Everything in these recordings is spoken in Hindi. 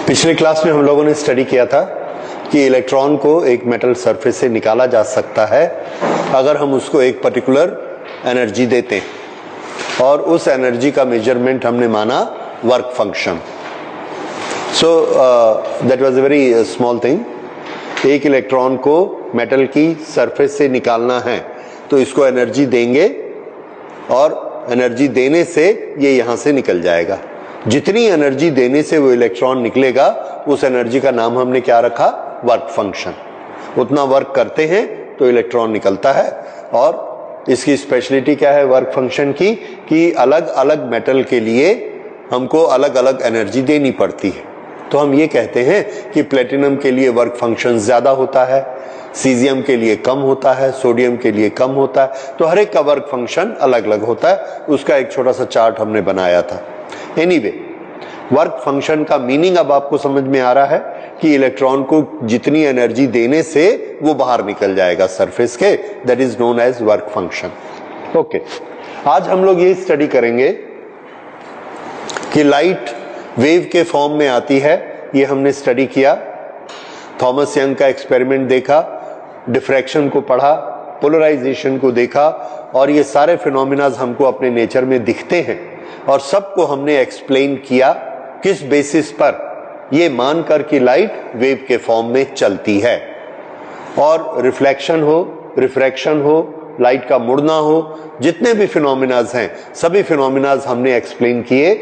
पिछले क्लास में हम लोगों ने स्टडी किया था कि इलेक्ट्रॉन को एक मेटल सरफेस से निकाला जा सकता है अगर हम उसको एक पर्टिकुलर एनर्जी देते हैं और उस एनर्जी का मेजरमेंट हमने माना work function. So that was a very small thing. एक इलेक्ट्रॉन को मेटल की सरफेस से निकालना है तो इसको एनर्जी देंगे और एनर्जी देने से ये यहां से निकल जाएगा। जितनी एनर्जी देने से वो इलेक्ट्रॉन निकलेगा उस एनर्जी का नाम हमने क्या रखा, वर्क फंक्शन। उतना वर्क करते हैं तो इलेक्ट्रॉन निकलता है। और इसकी स्पेशलिटी क्या है वर्क फंक्शन की कि अलग अलग मेटल के लिए हमको अलग अलग एनर्जी देनी पड़ती है। तो हम ये कहते हैं कि प्लेटिनम के लिए वर्क फंक्शन ज्यादा होता है, सीजियम के लिए कम होता है, सोडियम के लिए कम होता है। तो हर एक का वर्क फंक्शन अलग अलग होता है। उसका एक छोटा सा चार्ट हमने बनाया था। एनीवे, वर्क फंक्शन का मीनिंग अब आपको समझ में आ रहा है कि इलेक्ट्रॉन को जितनी एनर्जी देने से वो बाहर निकल जाएगा सरफेस के, that is known as work function. Okay, आज हम लोग ये स्टडी करेंगे कि लाइट वेव के फॉर्म में आती है। ये हमने स्टडी किया, थॉमस यंग का एक्सपेरिमेंट देखा, डिफ्रैक्शन को पढ़ा, पोलराइजेशन को देखा और ये सारे फिनोमिनाज हमको अपने नेचर में दिखते हैं और सबको हमने एक्सप्लेन किया किस बेसिस पर ये मानकर कि लाइट वेव के फॉर्म में चलती है। और रिफ्लेक्शन हो, रिफ्रैक्शन हो, लाइट का मुड़ना हो, जितने भी फिनोमिनाज हैं सभी फिनोमिनाज हमने एक्सप्लेन किए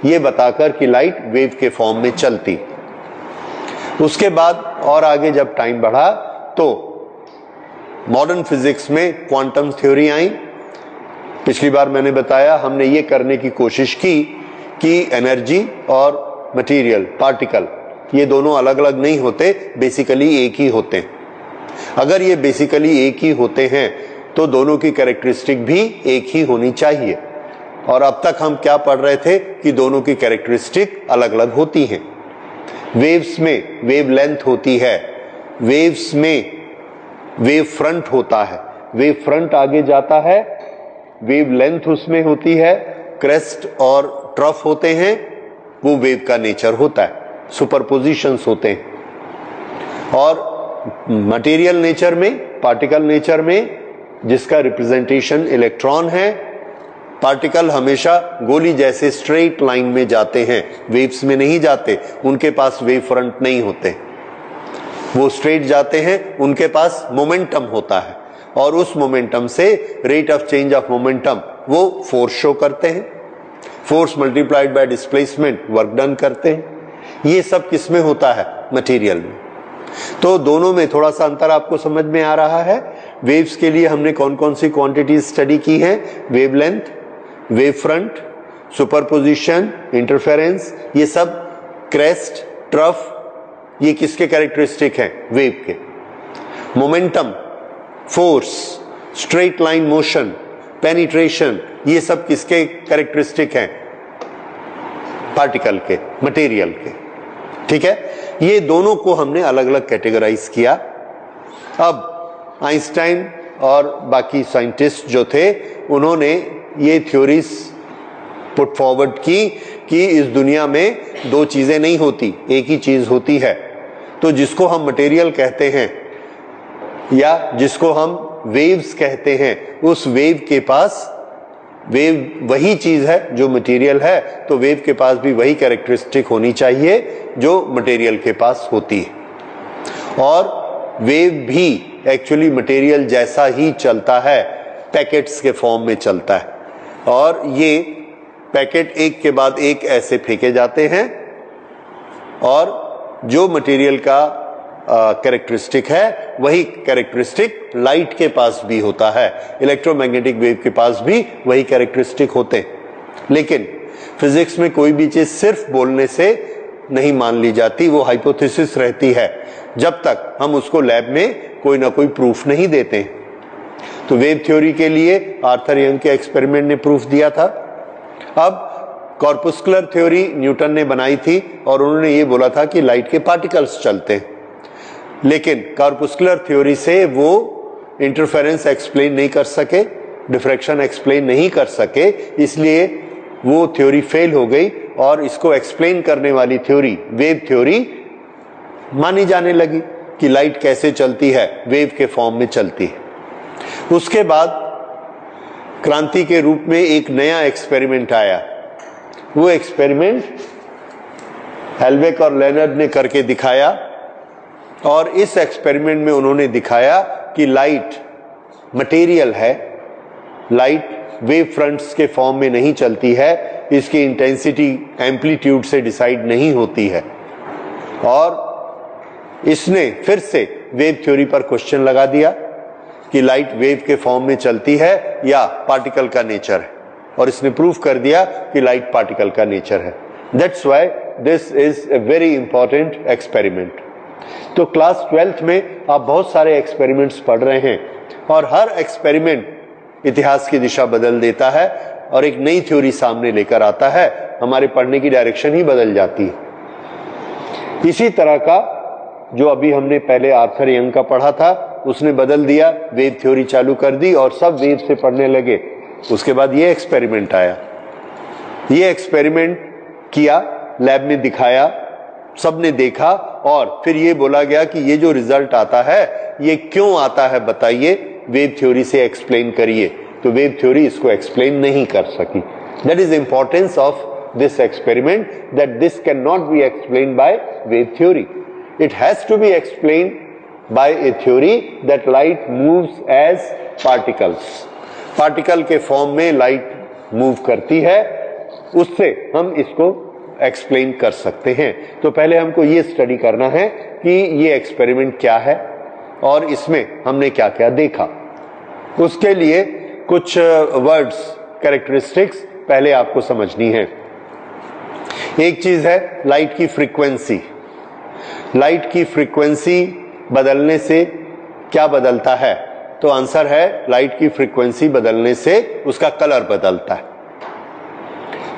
ये बताकर कि लाइट वेव के फॉर्म में चलती। उसके बाद और आगे जब टाइम बढ़ा तो मॉडर्न फिजिक्स में क्वांटम थ्योरी आई। पिछली बार मैंने बताया हमने ये करने की कोशिश की कि एनर्जी और मटेरियल, पार्टिकल, ये दोनों अलग अलग नहीं होते, बेसिकली एक ही होते हैं। अगर ये बेसिकली एक ही होते हैं तो दोनों की कैरेक्टरिस्टिक भी एक ही होनी चाहिए। और अब तक हम क्या पढ़ रहे थे कि दोनों की कैरेक्टरिस्टिक अलग अलग होती हैं। वेव्स में वेव लेंथ होती है, वेव्स में वेव फ्रंट होता है, वेव फ्रंट आगे जाता है, वेव लेंथ उसमें होती है, क्रेस्ट और ट्रफ होते हैं, वो वेव का नेचर होता है, सुपरपोजिशंस होते हैं। और मटेरियल नेचर में, पार्टिकल नेचर में, जिसका रिप्रेजेंटेशन इलेक्ट्रॉन है, पार्टिकल हमेशा गोली जैसे स्ट्रेट लाइन में जाते हैं, वेव्स में नहीं जाते, उनके पास वेव फ्रंट नहीं होते, वो स्ट्रेट जाते हैं, उनके पास मोमेंटम होता है और उस मोमेंटम से rate of change of momentum वो फोर्स शो करते हैं, force multiplied by displacement work done करते हैं। ये सब किस में होता है, मटेरियल में। तो दोनों में थोड़ा सा अंतर आपको समझ में आ रहा है। वेव्स के लिए हमने कौन कौन सी क्वांटिटीज स्टडी की है, wavelength, wave front, superposition, interference, ये सब, क्रेस्ट, ट्रफ, ये किसके कैरेक्टरिस्टिक हैं, वेव के। Momentum, force, straight line motion, penetration, ये सब किसके कैरेक्टरिस्टिक हैं, पार्टिकल के, मटेरियल के। ठीक है, ये दोनों को हमने अलग अलग कैटेगराइज किया। अब आइंस्टाइन और बाकी साइंटिस्ट जो थे उन्होंने ये थ्योरीज पुट फॉरवर्ड की कि इस दुनिया में दो चीजें नहीं होती, एक ही चीज होती है। तो जिसको हम मटेरियल कहते हैं या जिसको हम वेव्स कहते हैं, उस वेव के पास, वेव वही चीज है जो मटेरियल है, तो वेव के पास भी वही कैरेक्टरिस्टिक होनी चाहिए जो मटेरियल के पास होती है। और वेव भी एक्चुअली मटेरियल जैसा ही चलता है, पैकेट्स के फॉर्म में चलता है और ये पैकेट एक के बाद एक ऐसे फेंके जाते हैं और जो मटेरियल का कैरेक्टरिस्टिक है वही कैरेक्टरिस्टिक लाइट के पास भी होता है, इलेक्ट्रोमैग्नेटिक वेव के पास भी वही कैरेक्टरिस्टिक होते हैं। लेकिन फिजिक्स में कोई भी चीज सिर्फ बोलने से नहीं मान ली जाती, वो हाइपोथेसिस रहती है जब तक हम उसको लैब में कोई ना कोई प्रूफ नहीं देते। तो वेव थ्योरी के लिए आर्थर यंग के एक्सपेरिमेंट ने प्रूफ दिया था। अब कॉर्पुस्कुलर थ्योरी न्यूटन ने बनाई थी और उन्होंने ये बोला था कि लाइट के पार्टिकल्स चलते हैं, लेकिन कॉर्पुस्कुलर थ्योरी से वो इंटरफेरेंस एक्सप्लेन नहीं कर सके, डिफ्रैक्शन एक्सप्लेन नहीं कर सके, इसलिए वो थ्योरी फेल हो गई और इसको एक्सप्लेन करने वाली थ्योरी वेव थ्योरी मानी जाने लगी कि लाइट कैसे चलती है, वेव के फॉर्म में चलती है। उसके बाद क्रांति के रूप में एक नया एक्सपेरिमेंट आया। वो एक्सपेरिमेंट हेल्वेक और लेनर्ड ने करके दिखाया और इस एक्सपेरिमेंट में उन्होंने दिखाया कि लाइट मटेरियल है, लाइट वेव फ्रंट्स के फॉर्म में नहीं चलती है, इसकी इंटेंसिटी एम्पलीट्यूड से डिसाइड नहीं होती है। और इसने फिर से वेव थ्योरी पर क्वेश्चन लगा दिया कि लाइट वेव के फॉर्म में चलती है या पार्टिकल का नेचर है, और इसने प्रूफ कर दिया कि लाइट पार्टिकल का नेचर है। That's why this is a very important experiment. तो क्लास 12th में आप बहुत सारे एक्सपेरिमेंट्स पढ़ रहे हैं और हर एक्सपेरिमेंट इतिहास की दिशा बदल देता है और एक नई थ्योरी सामने लेकर आता है, हमारे पढ़ने की डायरेक्शन ही बदल जाती है। इसी तरह का जो अभी हमने पहले आर्थर यंग का पढ़ा था, उसने बदल दिया, वेव थ्योरी चालू कर दी और सब वेव से पढ़ने लगे। उसके बाद ये एक्सपेरिमेंट आया, ये एक्सपेरिमेंट किया, लैब में दिखाया, सबने देखा और फिर ये बोला गया कि ये जो रिजल्ट आता है ये क्यों आता है बताइए, वेव थ्योरी से एक्सप्लेन करिए। तो वेव थ्योरी इसको एक्सप्लेन नहीं कर सकी। That is importance of this experiment, that this can not be explain by wave theory. It has to be explain by a theory that light moves as particles. Particle के फॉर्म में लाइट मूव करती है, उससे हम इसको एक्सप्लेन कर सकते हैं। तो पहले हमको ये स्टडी करना है कि ये एक्सपेरिमेंट क्या है और इसमें हमने क्या क्या देखा। उसके लिए कुछ वर्ड्स, कैरेक्टरिस्टिक्स पहले आपको समझनी है। एक चीज है लाइट की फ्रीक्वेंसी। लाइट की फ्रीक्वेंसी बदलने से क्या बदलता है? तो आंसर है लाइट की फ्रीक्वेंसी बदलने से उसका कलर बदलता है।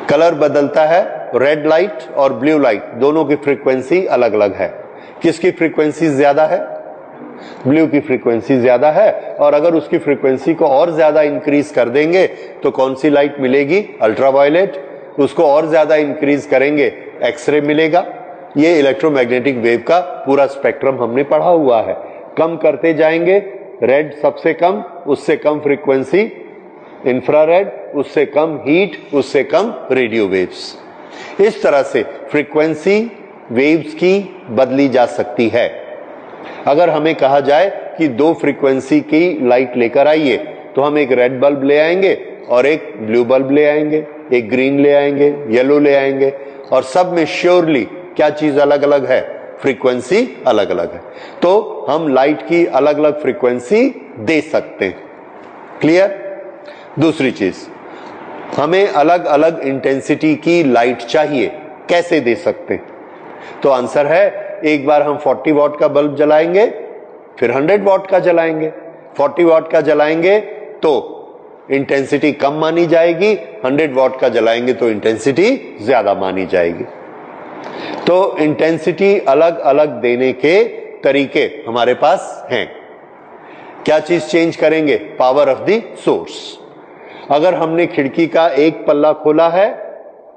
कलर बदलता है, रेड लाइट और ब्लू लाइट दोनों की फ्रीक्वेंसी अलग अलग है। किसकी फ्रीक्वेंसी ज्यादा है? ब्लू की फ्रीक्वेंसी ज्यादा है, और अगर उसकी फ्रीक्वेंसी को और ज्यादा इंक्रीज कर देंगे तो कौन सी लाइट मिलेगी? अल्ट्रावायलेट। उसको और ज्यादा इंक्रीज करेंगे, एक्सरे मिलेगा। ये इलेक्ट्रोमैग्नेटिक वेव का पूरा स्पेक्ट्रम हमने पढ़ा हुआ है। कम करते जाएंगे, रेड सबसे कम, उससे कम फ्रीक्वेंसी इंफ्रारेड, उससे कम हीट, उससे कम रेडियो वेव्स। इस तरह से फ्रीक्वेंसी वेव्स की बदली जा सकती है। अगर हमें कहा जाए कि दो फ्रीक्वेंसी की लाइट लेकर आइए, तो हम एक रेड बल्ब ले आएंगे और एक ब्लू बल्ब ले आएंगे, एक ग्रीन ले आएंगे, येलो ले आएंगे, और सब में श्योरली क्या चीज अलग अलग है? फ्रीक्वेंसी अलग अलग है। तो हम लाइट की अलग अलग फ्रीक्वेंसी दे सकते हैं। क्लियर? दूसरी चीज, हमें अलग अलग इंटेंसिटी की लाइट चाहिए, कैसे दे सकते हैं? तो आंसर है, एक बार हम 40 वॉट का बल्ब जलाएंगे, फिर 100 वॉट का जलाएंगे। 40 वॉट का जलाएंगे तो इंटेंसिटी कम मानी जाएगी, 100 वॉट का जलाएंगे तो इंटेंसिटी ज्यादा मानी जाएगी। तो इंटेंसिटी अलग अलग देने के तरीके हमारे पास हैं। क्या चीज चेंज करेंगे? Power of the source. अगर हमने खिड़की का एक पल्ला खोला है,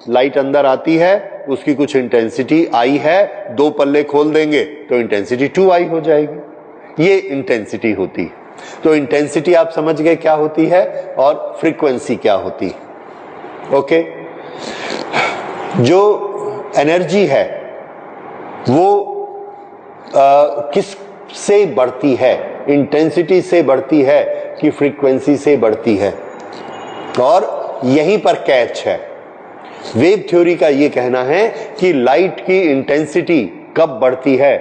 लाइट अंदर आती है, उसकी कुछ इंटेंसिटी आई है, दो पल्ले खोल देंगे तो इंटेंसिटी 2i हो जाएगी। ये इंटेंसिटी होती है। तो इंटेंसिटी आप समझ गए क्या होती है और फ्रीक्वेंसी क्या होती है। ओके, जो एनर्जी है वो किस से बढ़ती है? इंटेंसिटी से बढ़ती है कि फ्रीक्वेंसी से बढ़ती है? और यहीं पर कैच है। वेव थ्योरी का यह कहना है कि लाइट की इंटेंसिटी कब बढ़ती है?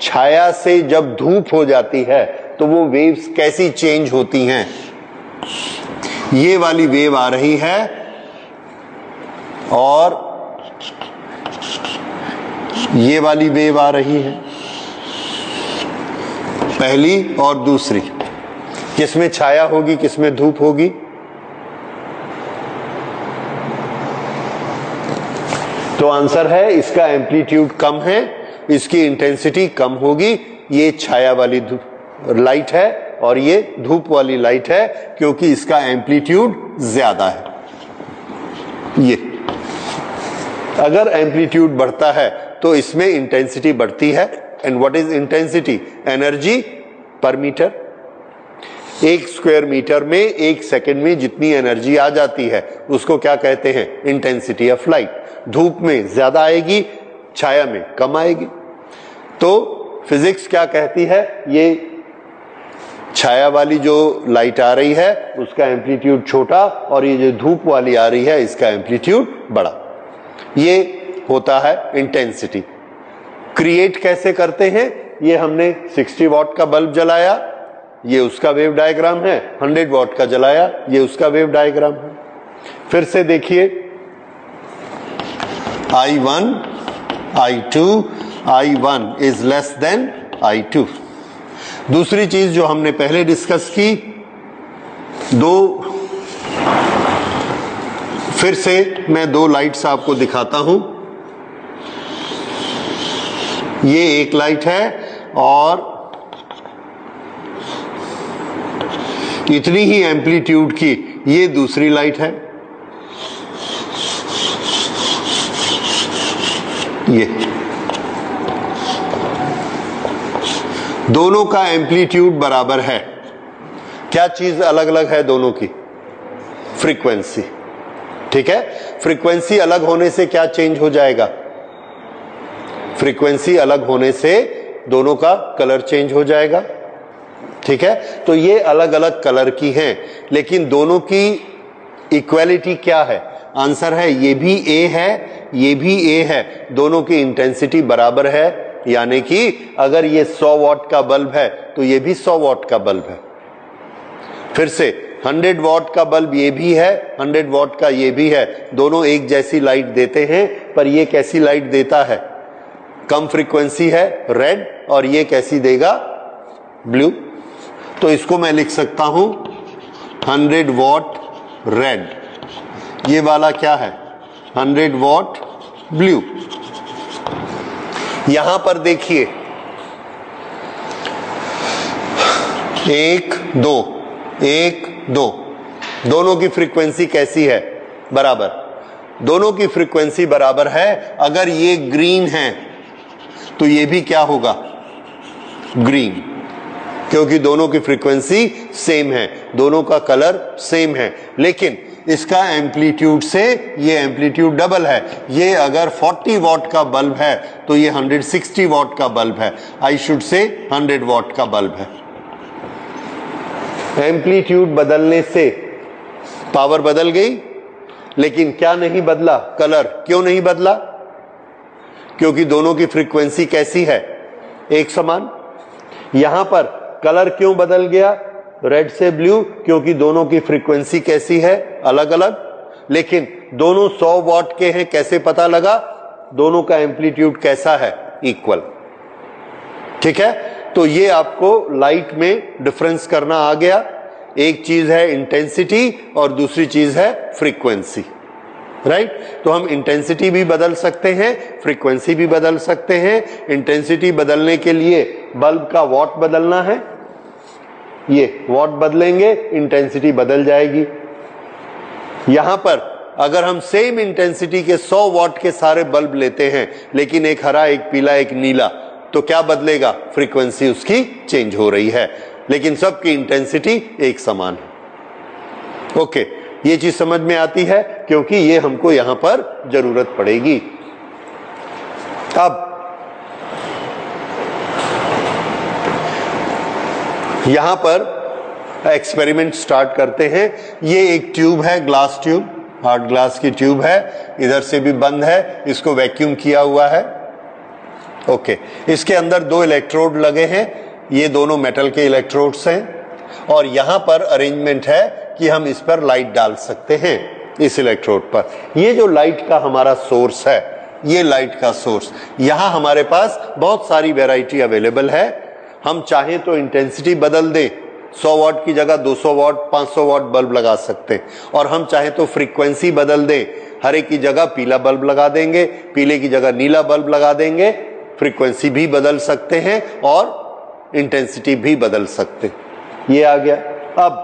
छाया से जब धूप हो जाती है तो वो वेव्स कैसी चेंज होती हैं? ये वाली वेव आ रही है और ये वाली वेव आ रही है, पहली और दूसरी। किसमें छाया होगी, किसमें धूप होगी? तो आंसर है इसका एम्पलीट्यूड कम है, इसकी इंटेंसिटी कम होगी। ये छाया वाली लाइट है और ये धूप वाली लाइट है, क्योंकि इसका एम्पलीट्यूड ज्यादा है। ये अगर एम्पलीट्यूड बढ़ता है तो इसमें इंटेंसिटी बढ़ती है। And what is intensity? Energy पर मीटर। 1 स्क्वायर मीटर में 1 सेकंड में जितनी एनर्जी आ जाती है उसको क्या कहते हैं? Intensity of light. धूप में ज्यादा आएगी, छाया में कम आएगी। तो फिजिक्स क्या कहती है? ये छाया वाली जो लाइट आ रही है उसका एम्पलीट्यूड छोटा, और ये जो धूप वाली आ रही है इसका एम्पलीट्यूड बड़ा। ये होता है इंटेंसिटी। क्रिएट कैसे करते हैं? ये हमने 60 वॉट का बल्ब जलाया, ये उसका वेव डायग्राम है। 100 वॉट का जलाया, ये उसका वेव डायग्राम है। फिर से देखिए, I1, I2, I1 is less than I2। दूसरी चीज जो हमने पहले डिस्कस की, फिर से मैं 2 लाइट्स आपको दिखाता हूं। ये एक लाइट है और इतनी ही एम्पलीट्यूड की ये दूसरी लाइट है। ये दोनों का एम्पलीट्यूड बराबर है। क्या चीज अलग अलग है दोनों की? फ्रीक्वेंसी। ठीक है, फ्रीक्वेंसी अलग होने से क्या चेंज हो जाएगा? फ्रीक्वेंसी अलग होने से दोनों का कलर चेंज हो जाएगा। ठीक है, तो ये अलग अलग कलर की हैं, लेकिन दोनों की इक्वालिटी क्या है? आंसर है ये भी ए है, ये भी ए है, दोनों की इंटेंसिटी बराबर है। यानी कि अगर ये 100 वॉट का बल्ब है तो ये भी 100 वॉट का बल्ब है। फिर से 100 वॉट का बल्ब ये भी है, 100 वॉट का ये भी है, दोनों एक जैसी लाइट देते हैं, पर ये कैसी लाइट देता है? कम फ्रीक्वेंसी है, रेड, और ये कैसी देगा? ब्लू। तो इसको मैं लिख सकता हूं 100 वॉट रेड, ये वाला क्या है? 100 वॉट ब्लू। यहां पर देखिए 1 2 1 2, दोनों की फ्रीक्वेंसी कैसी है? बराबर। दोनों की फ्रीक्वेंसी बराबर है। अगर ये ग्रीन है तो ये भी क्या होगा? ग्रीन, क्योंकि दोनों की फ्रीक्वेंसी सेम है, दोनों का कलर सेम है। लेकिन इसका एम्पलीट्यूड से ये एम्पलीट्यूड डबल है। ये अगर 40 वॉट का बल्ब है तो ये 160 वॉट का बल्ब है। आई शुड से 100 वॉट का बल्ब है। एम्पलीट्यूड बदलने से पावर बदल गई, लेकिन क्या नहीं बदला? कलर। क्यों नहीं बदला? क्योंकि दोनों की फ्रीक्वेंसी कैसी है? एक समान। यहां पर कलर क्यों बदल गया रेड से ब्लू? क्योंकि दोनों की फ्रीक्वेंसी कैसी है? अलग अलग। लेकिन दोनों 100 वॉट के हैं, कैसे पता लगा? दोनों का एम्पलीट्यूड कैसा है? इक्वल। ठीक है, तो ये आपको लाइट में डिफरेंस करना आ गया। एक चीज है इंटेंसिटी और दूसरी चीज है फ्रीक्वेंसी। राइट, तो हम इंटेंसिटी भी बदल सकते हैं, फ्रीक्वेंसी भी बदल सकते हैं। इंटेंसिटी बदलने के लिए बल्ब का वॉट बदलना है, ये वॉट बदलेंगे, इंटेंसिटी बदल जाएगी। यहां पर अगर हम सेम इंटेंसिटी के 100 वॉट के सारे बल्ब लेते हैं, लेकिन एक हरा, एक पीला, एक नीला, तो क्या बदलेगा? फ्रीक्वेंसी उसकी चेंज हो रही है, लेकिन सबकी इंटेंसिटी एक समान है। ओके, ये चीज समझ में आती है, क्योंकि ये हमको यहां पर जरूरत पड़ेगी। अब यहां पर एक्सपेरिमेंट स्टार्ट करते हैं। ये एक ट्यूब है, ग्लास ट्यूब, हार्ड ग्लास की ट्यूब है, इधर से भी बंद है, इसको वैक्यूम किया हुआ है। ओके, इसके अंदर 2 इलेक्ट्रोड लगे हैं, ये दोनों मेटल के इलेक्ट्रोड्स हैं, और यहां पर अरेंजमेंट है कि हम इस पर लाइट डाल सकते हैं, इस इलेक्ट्रोड पर। ये जो लाइट का हमारा सोर्स है, ये लाइट का सोर्स, यहां हमारे पास बहुत सारी वैरायटी अवेलेबल है। हम चाहें तो इंटेंसिटी बदल दें, 100 वॉट की जगह 200 वॉट, 500 वॉट बल्ब लगा सकते हैं। और हम चाहें तो फ्रीक्वेंसी बदल दें, हरे की जगह पीला बल्ब लगा देंगे, पीले की जगह नीला बल्ब लगा देंगे। फ्रीक्वेंसी भी बदल सकते हैं और इंटेंसिटी भी बदल सकते हैं। ये आ गया। अब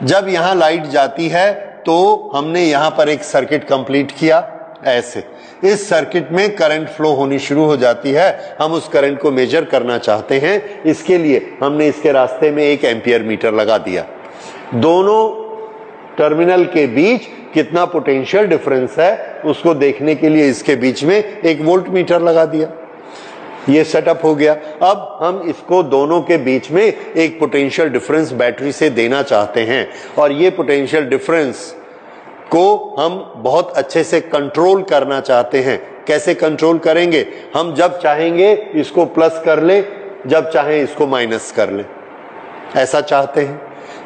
जब यहां लाइट जाती है तो हमने यहां पर एक सर्किट कंप्लीट किया ऐसे। इस सर्किट में करंट फ्लो होनी शुरू हो जाती है। हम उस करंट को मेजर करना चाहते हैं, इसके लिए हमने इसके रास्ते में एक एम्पियर मीटर लगा दिया। दोनों टर्मिनल के बीच कितना पोटेंशियल डिफरेंस है उसको देखने के लिए इसके बीच में एक वोल्ट मीटर लगा दिया। ये सेटअप हो गया। अब हम इसको दोनों के बीच में एक पोटेंशियल डिफरेंस बैटरी से देना चाहते हैं, और ये पोटेंशियल डिफरेंस को हम बहुत अच्छे से कंट्रोल करना चाहते हैं। कैसे कंट्रोल करेंगे? हम जब चाहेंगे इसको प्लस कर ले, जब चाहें इसको माइनस कर ले, ऐसा चाहते हैं।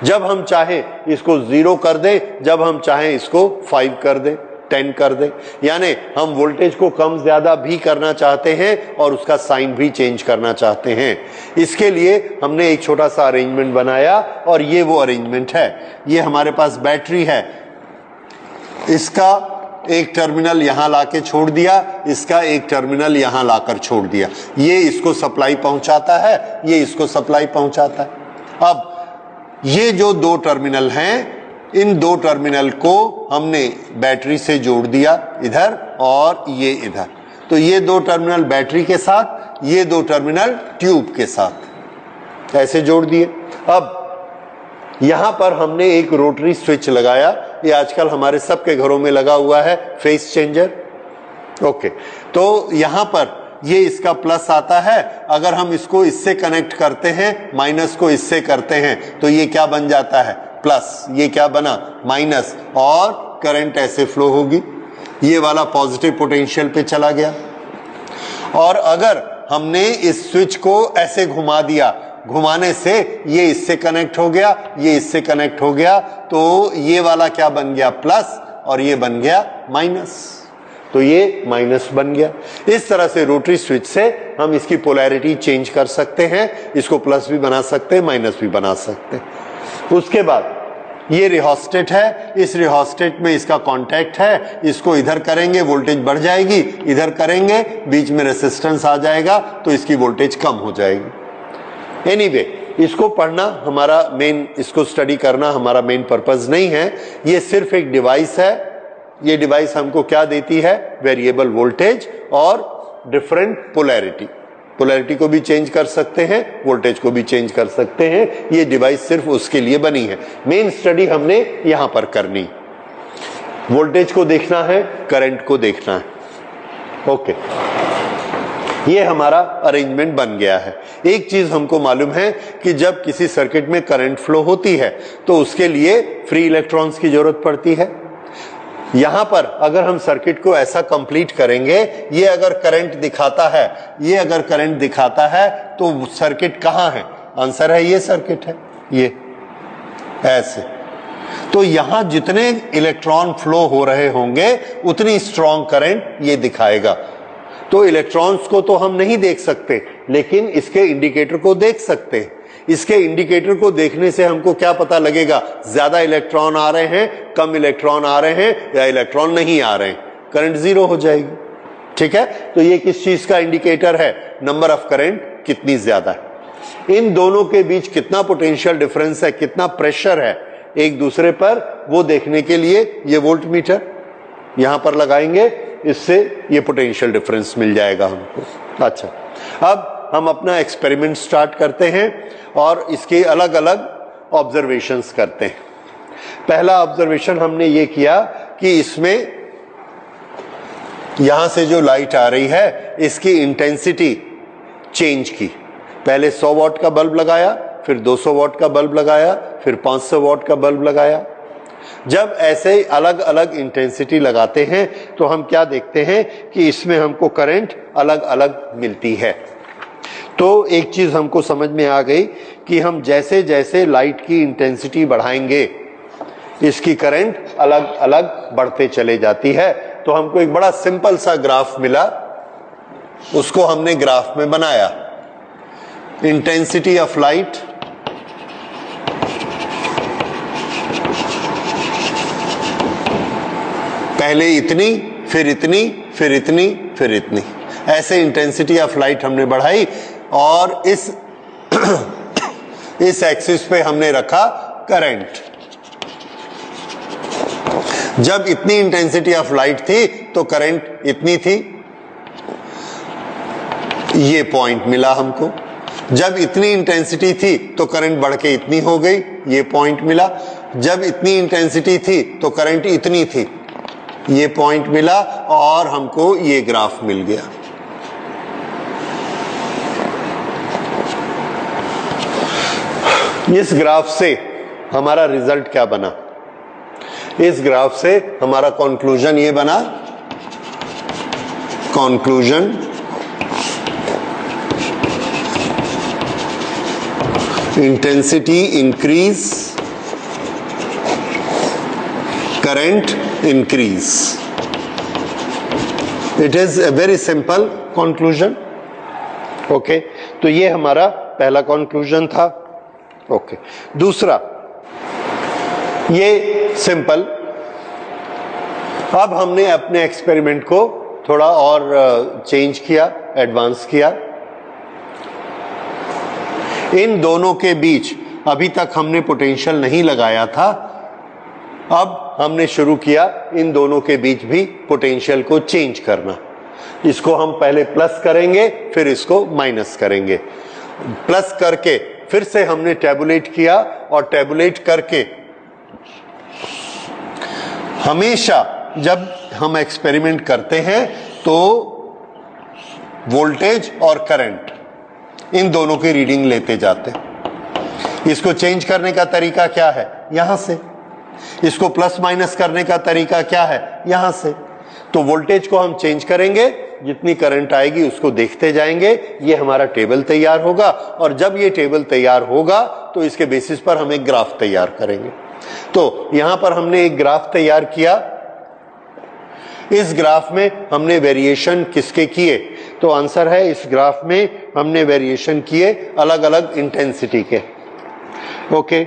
जब हम चाहें इसको 0 कर दें, जब हम चाहें इसको 5 कर दें, 10 कर दें। यानी हम वोल्टेज को कम ज्यादा भी करना चाहते हैं और उसका साइन भी चेंज करना चाहते हैं। इसके लिए हमने एक छोटा सा अरेंजमेंट बनाया, और ये वो अरेंजमेंट है। ये हमारे पास बैटरी है, इसका एक टर्मिनल यहां लाके छोड़ दिया, इसका एक टर्मिनल यहां लाकर छोड़ दिया। ये इसको सप्लाई पहुंचाता है, ये इसको सप्लाई पहुंचाता है। अब ये जो दो टर्मिनल हैं, इन दो टर्मिनल को हमने बैटरी से जोड़ दिया इधर और ये इधर। तो ये दो टर्मिनल बैटरी के साथ, ये दो टर्मिनल ट्यूब के साथ ऐसे जोड़ दिए। अब यहां पर हमने एक रोटरी स्विच लगाया। ये आजकल हमारे सबके घरों में लगा हुआ है, फेस चेंजर। ओके, तो यहां पर ये इसका प्लस आता है। अगर हम इसको इससे कनेक्ट करते हैं, माइनस को इससे करते हैं, तो ये क्या बन जाता है? प्लस। ये क्या बना? माइनस। और करंट ऐसे फ्लो होगी। ये वाला पॉजिटिव पोटेंशियल पे चला गया। और अगर हमने इस स्विच को ऐसे घुमा दिया, घुमाने से ये इससे कनेक्ट हो गया, ये इससे कनेक्ट हो गया, तो ये वाला क्या बन गया? प्लस, और ये बन गया माइनस। तो ये माइनस बन गया। इस तरह से रोटरी स्विच से हम इसकी पोलैरिटी चेंज कर सकते हैं। इसको प्लस भी बना सकते हैं, माइनस भी बना सकते हैं। उसके बाद ये रिहोस्टेट है, इस रिहोस्टेट में इसका कांटेक्ट है। इसको इधर करेंगे वोल्टेज बढ़ जाएगी, इधर करेंगे बीच में रेसिस्टेंस आ जाएगा, तो इसकी वोल्टेज कम हो जाएगी। एनीवे, इसको पढ़ना हमारा मेन, इसको स्टडी करना हमारा मेन पर्पस नहीं है। ये सिर्फ एक डिवाइस है। ये डिवाइस हमको क्या देती है? वेरिएबल वोल्टेज और डिफरेंट पोलैरिटी। पोलैरिटी को भी चेंज कर सकते हैं, वोल्टेज को भी चेंज कर सकते हैं। ये डिवाइस सिर्फ उसके लिए बनी है। मेन स्टडी हमने यहां पर करनी, वोल्टेज को देखना है, करंट को देखना है। ओके, ये हमारा अरेंजमेंट बन गया है। एक चीज हमको मालूम है कि जब किसी सर्किट में करंट फ्लो होती है तो उसके लिए फ्री इलेक्ट्रॉन्स की जरूरत पड़ती है। यहां पर अगर हम सर्किट को ऐसा कंप्लीट करेंगे, ये अगर करंट दिखाता है, ये अगर करंट दिखाता है, तो सर्किट कहां है? आंसर है ये सर्किट है, ये ऐसे। तो यहां जितने इलेक्ट्रॉन फ्लो हो रहे होंगे उतनी स्ट्रॉन्ग करंट ये दिखाएगा। तो इलेक्ट्रॉन्स को तो हम नहीं देख सकते, लेकिन इसके इंडिकेटर को देख सकते हैं। इसके इंडिकेटर को देखने से हमको क्या पता लगेगा? ज्यादा इलेक्ट्रॉन आ रहे हैं, कम इलेक्ट्रॉन आ रहे हैं, या इलेक्ट्रॉन नहीं आ रहे हैं। करंट 0 हो जाएगी। ठीक है, तो ये किस चीज का इंडिकेटर है? नंबर ऑफ करंट कितनी ज्यादा है, इन दोनों के बीच कितना पोटेंशियल डिफरेंस है, कितना प्रेशर है एक दूसरे पर, वो देखने के लिए ये वोल्ट मीटर यहां पर लगाएंगे। इससे ये पोटेंशियल डिफरेंस मिल जाएगा हमको। अच्छा, अब हम अपना एक्सपेरिमेंट स्टार्ट करते हैं और इसके अलग अलग ऑब्जर्वेशंस करते हैं। पहला ऑब्जर्वेशन हमने ये किया कि इसमें यहां से जो लाइट आ रही है इसकी इंटेंसिटी चेंज की। पहले 100 वॉट का बल्ब लगाया, फिर 200 वॉट का बल्ब लगाया, फिर 500 वॉट का बल्ब लगाया। जब ऐसे अलग अलग इंटेंसिटी लगाते हैं तो हम क्या देखते हैं कि इसमें हमको करंट अलग अलग मिलती है। तो एक चीज हमको समझ में आ गई कि हम जैसे जैसे लाइट की इंटेंसिटी बढ़ाएंगे इसकी करंट अलग अलग बढ़ते चले जाती है। तो हमको एक बड़ा सिंपल सा ग्राफ मिला, उसको हमने ग्राफ में बनाया। इंटेंसिटी ऑफ लाइट पहले इतनी, फिर इतनी, फिर इतनी, फिर इतनी, ऐसे इंटेंसिटी ऑफ लाइट हमने बढ़ाई और इस एक्सिस पे हमने रखा करंट। जब इतनी इंटेंसिटी ऑफ लाइट थी तो करंट इतनी थी, ये पॉइंट मिला हमको। जब इतनी इंटेंसिटी थी तो करंट बढ़ के इतनी हो गई, ये पॉइंट मिला। जब इतनी इंटेंसिटी थी तो करंट इतनी थी, ये पॉइंट मिला, और हमको ये ग्राफ मिल गया। इस ग्राफ से हमारा रिजल्ट क्या बना? इस ग्राफ से हमारा कंक्लूजन ये बना, conclusion intensity increase, current increase. It is a very simple conclusion. Okay, तो ये हमारा पहला कंक्लूजन था। ओके, दूसरा, ये सिंपल। अब हमने अपने एक्सपेरिमेंट को थोड़ा और चेंज किया, एडवांस किया। इन दोनों के बीच अभी तक हमने पोटेंशियल नहीं लगाया था, अब हमने शुरू किया इन दोनों के बीच भी पोटेंशियल को चेंज करना। इसको हम पहले प्लस करेंगे, फिर इसको माइनस करेंगे। प्लस करके फिर से हमने टैबुलेट किया, और टैबुलेट करके हमेशा जब हम एक्सपेरिमेंट करते हैं तो वोल्टेज और करंट इन दोनों की रीडिंग लेते जाते हैं। इसको चेंज करने का तरीका क्या है? यहां से। इसको प्लस माइनस करने का तरीका क्या है? यहां से। तो वोल्टेज को हम चेंज करेंगे, जितनी करंट आएगी उसको देखते जाएंगे, ये हमारा टेबल तैयार होगा, और जब ये टेबल तैयार होगा तो इसके बेसिस पर हम एक ग्राफ तैयार करेंगे। तो यहां पर हमने एक ग्राफ तैयार किया। इस ग्राफ में हमने वेरिएशन किसके किए? तो आंसर है, इस ग्राफ में हमने वेरिएशन किए अलग अलग इंटेंसिटी के। ओके,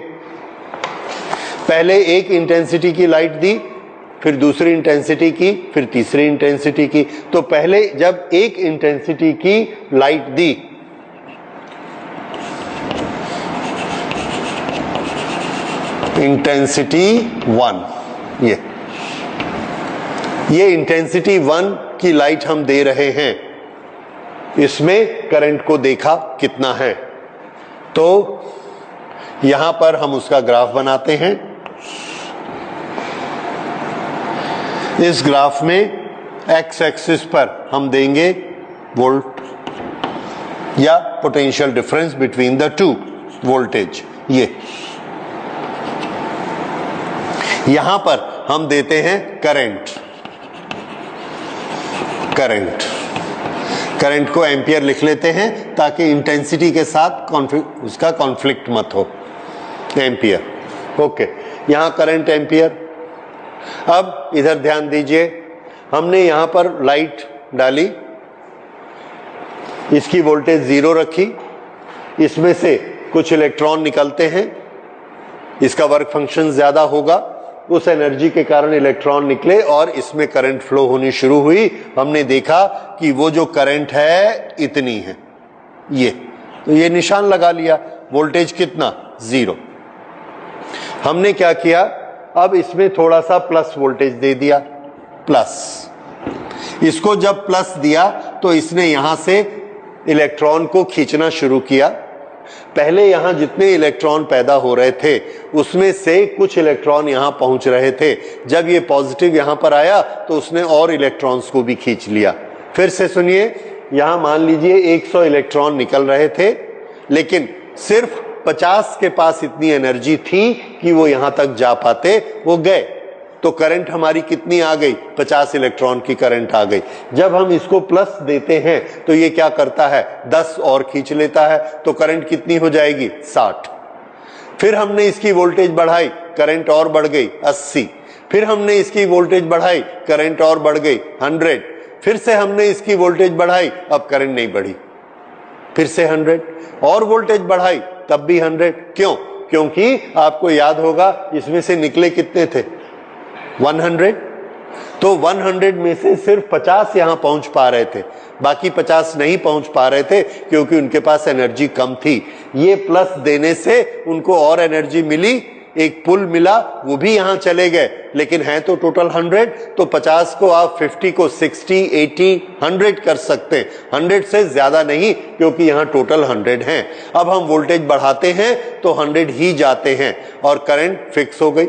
पहले एक इंटेंसिटी की लाइट दी, फिर दूसरी इंटेंसिटी की, फिर तीसरी इंटेंसिटी की। तो पहले जब एक इंटेंसिटी की लाइट दी, इंटेंसिटी 1, ये इंटेंसिटी 1 की लाइट हम दे रहे हैं, इसमें करंट को देखा कितना है। तो यहां पर हम उसका ग्राफ बनाते हैं। इस ग्राफ में एक्स एक्सिस पर हम देंगे वोल्ट या potential difference between the two voltage. ये यहां पर हम देते हैं करंट। करंट को एम्पियर लिख लेते हैं ताकि इंटेंसिटी के साथ उसका कॉन्फ्लिक्ट मत हो। एम्पियर, ओके, यहां करंट एम्पियर। अब इधर ध्यान दीजिए, हमने यहां पर लाइट डाली, इसकी वोल्टेज 0 रखी, इसमें से कुछ इलेक्ट्रॉन निकलते हैं, इसका वर्क फंक्शन ज्यादा होगा, उस एनर्जी के कारण इलेक्ट्रॉन निकले और इसमें करंट फ्लो होनी शुरू हुई। हमने देखा कि वो जो करंट है इतनी है, ये तो ये निशान लगा लिया। वोल्टेज कितना? 0। हमने क्या किया, अब इसमें थोड़ा सा प्लस वोल्टेज दे दिया, प्लस। इसको जब प्लस दिया तो इसने यहां से इलेक्ट्रॉन को खींचना शुरू किया। पहले यहां जितने इलेक्ट्रॉन पैदा हो रहे थे उसमें से कुछ इलेक्ट्रॉन यहां पहुंच रहे थे। जब ये पॉजिटिव यहां पर आया तो उसने और इलेक्ट्रॉन्स को भी खींच लिया। फिर से सुनिए, यहां मान लीजिए 100 इलेक्ट्रॉन निकल रहे थे, लेकिन सिर्फ 50 के पास इतनी एनर्जी थी कि वो यहां तक जा पाते, वो गए। तो करंट हमारी कितनी आ गई? 50 इलेक्ट्रॉन की करंट आ गई। जब हम इसको प्लस देते हैं तो ये क्या करता है? 10 और खींच लेता है, तो करंट कितनी हो जाएगी? 60। फिर हमने इसकी वोल्टेज बढ़ाई, करंट और बढ़ गई 80। फिर हमने इसकी वोल्टेज बढ़ाई, करंट और बढ़ गई 100। फिर से हमने इसकी वोल्टेज बढ़ाई, अब करंट नहीं बढ़ी। फिर से 100 और वोल्टेज बढ़ाई, तब भी 100। क्यों? क्योंकि आपको याद होगा इसमें से निकले कितने थे? 100। तो 100 में से सिर्फ 50 यहां पहुंच पा रहे थे, बाकी 50 नहीं पहुंच पा रहे थे क्योंकि उनके पास एनर्जी कम थी। ये प्लस देने से उनको और एनर्जी मिली, एक पुल मिला, वो भी यहां चले गए, लेकिन है तो टोटल 100, तो 50 को आप 50 को 60, 80, 100 कर सकते हैं, 100 से ज्यादा नहीं, क्योंकि यहां टोटल 100 हैं। अब हम वोल्टेज बढ़ाते हैं तो 100 ही जाते हैं और करंट फिक्स हो गई।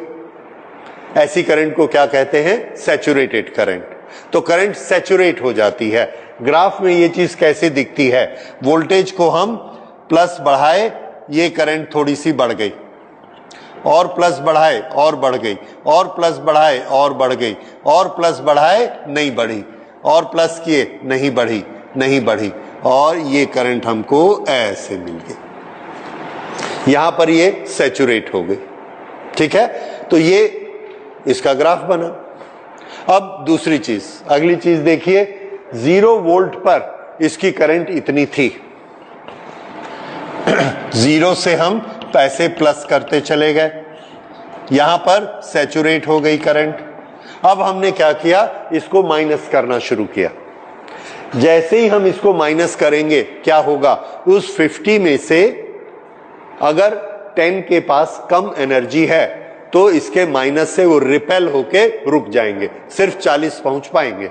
ऐसी करंट को क्या कहते हैं? Saturated current. तो करंट सैचुरेट हो जाती है। ग्राफ में ये चीज कैसे दिखती है? वोल्टेज को हम प्लस बढ़ाए, ये करंट थोड़ी सी बढ़ गई, और प्लस बढ़ाए और बढ़ गई, और प्लस बढ़ाए और बढ़ गई, और प्लस बढ़ाए नहीं बढ़ी, और प्लस किए नहीं बढ़ी, नहीं बढ़ी, और ये करंट हमको ऐसे मिल गई। यहां पर ये सैचुरेट हो गई। ठीक है, तो ये इसका ग्राफ बना। अब दूसरी चीज, अगली चीज देखिए, 0 वोल्ट पर इसकी करंट इतनी थी, 0 से हम पैसे प्लस करते चले गए, यहां पर सैचुरेट हो गई करंट। अब हमने क्या किया? इसको माइनस करना शुरू किया। जैसे ही हम इसको माइनस करेंगे क्या होगा? उस 50 में से अगर 10 के पास कम एनर्जी है तो इसके माइनस से वो रिपेल होके रुक जाएंगे, सिर्फ 40 पहुंच पाएंगे।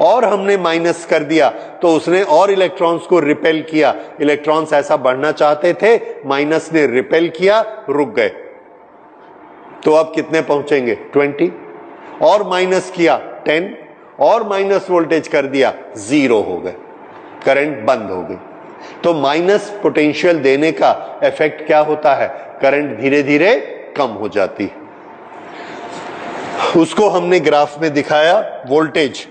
और हमने माइनस कर दिया तो उसने और इलेक्ट्रॉन्स को रिपेल किया, इलेक्ट्रॉन्स ऐसा बढ़ना चाहते थे, माइनस ने रिपेल किया, रुक गए। तो अब कितने पहुंचेंगे? 20। और माइनस किया 10, और माइनस वोल्टेज कर दिया, 0 हो गए, करंट बंद हो गई। तो माइनस पोटेंशियल देने का इफेक्ट क्या होता है? करंट धीरे धीरे कम हो जाती है। उसको हमने ग्राफ में दिखाया, वोल्टेज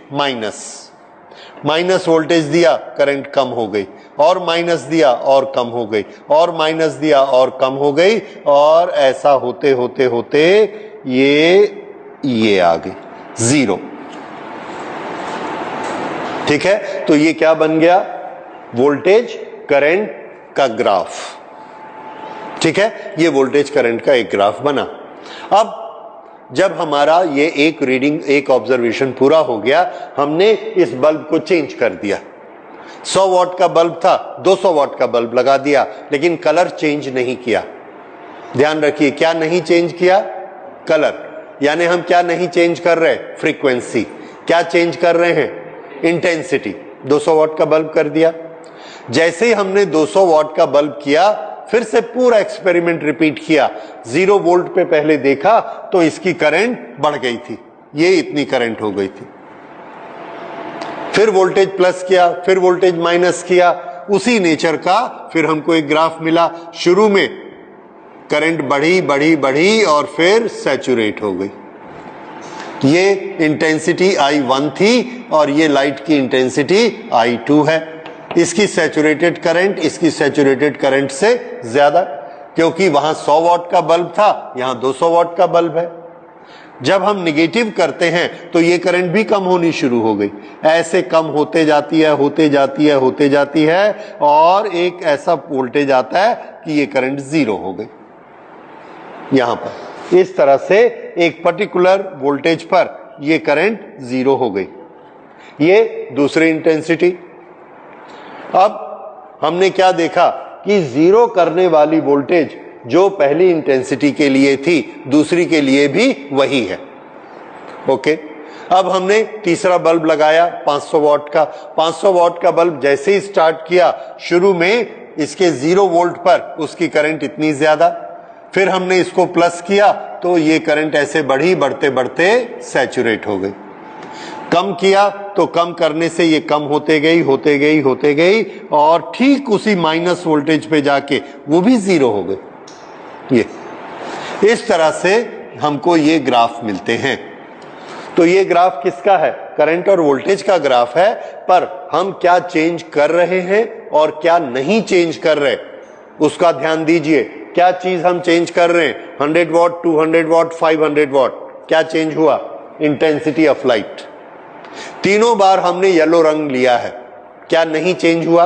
माइनस वोल्टेज दिया, करंट कम हो गई, और माइनस दिया और कम हो गई, और माइनस दिया और कम हो गई, और ऐसा होते होते होते ये आ गई 0। ठीक है, तो ये क्या बन गया? वोल्टेज करंट का ग्राफ। ठीक है, ये वोल्टेज करंट का एक ग्राफ बना। अब जब हमारा ये एक रीडिंग, एक ऑब्जर्वेशन पूरा हो गया, हमने इस बल्ब को चेंज कर दिया। 100 वॉट का बल्ब था, 200 वॉट का बल्ब लगा दिया, लेकिन कलर चेंज नहीं किया। ध्यान रखिए, क्या नहीं चेंज किया? कलर। यानी हम क्या नहीं चेंज कर रहे? फ्रीक्वेंसी। क्या चेंज कर रहे हैं? इंटेंसिटी। 200 वॉट का बल्ब कर दिया। जैसे ही हमने 200 वॉट का बल्ब किया, फिर से पूरा एक्सपेरिमेंट रिपीट किया। 0 वोल्ट पे पहले देखा तो इसकी करंट बढ़ गई थी, ये इतनी करंट हो गई थी। फिर वोल्टेज प्लस किया, फिर वोल्टेज माइनस किया, उसी नेचर का फिर हमको एक ग्राफ मिला। शुरू में करंट बढ़ी बढ़ी बढ़ी और फिर सैचुरेट हो गई। ये इंटेंसिटी I1 थी और ये लाइट की इंटेंसिटी I2 है। इसकी सैचुरेटेड करंट इसकी सैचुरेटेड करंट से ज्यादा, क्योंकि वहां 100 वॉट का बल्ब था, यहां 200 वॉट का बल्ब है। जब हम निगेटिव करते हैं तो ये करंट भी कम होनी शुरू हो गई। ऐसे कम होते जाती है, होते जाती है, होते जाती है, और एक ऐसा वोल्टेज आता है कि ये करंट 0 हो गई। यहां पर इस तरह से एक पर्टिकुलर वोल्टेज पर ये करंट 0 हो गई। ये दूसरी इंटेंसिटी। अब हमने क्या देखा कि 0 करने वाली वोल्टेज जो पहली इंटेंसिटी के लिए थी, दूसरी के लिए भी वही है। ओके, अब हमने तीसरा बल्ब लगाया 500 वॉट का। 500 वॉट का बल्ब जैसे ही स्टार्ट किया, शुरू में इसके 0 वोल्ट पर उसकी करंट इतनी ज्यादा, फिर हमने इसको प्लस किया तो ये करंट ऐसे बढ़ी, बढ़ते बढ़ते सैचुरेट हो गई। कम किया तो कम करने से ये कम होते गई, होते गई, होते गई, और ठीक उसी माइनस वोल्टेज पे जाके वो भी 0 हो गई। ये इस तरह से हमको ये ग्राफ मिलते हैं। तो ये ग्राफ किसका है? करंट और वोल्टेज का ग्राफ है, पर हम क्या चेंज कर रहे हैं और क्या नहीं चेंज कर रहे उसका ध्यान दीजिए। क्या चीज हम चेंज कर रहे हैं? 100 वॉट, 200 वॉट, 500 वॉट। क्या चेंज हुआ? Intensity of light. तीनों बार हमने येलो रंग लिया है। क्या नहीं चेंज हुआ?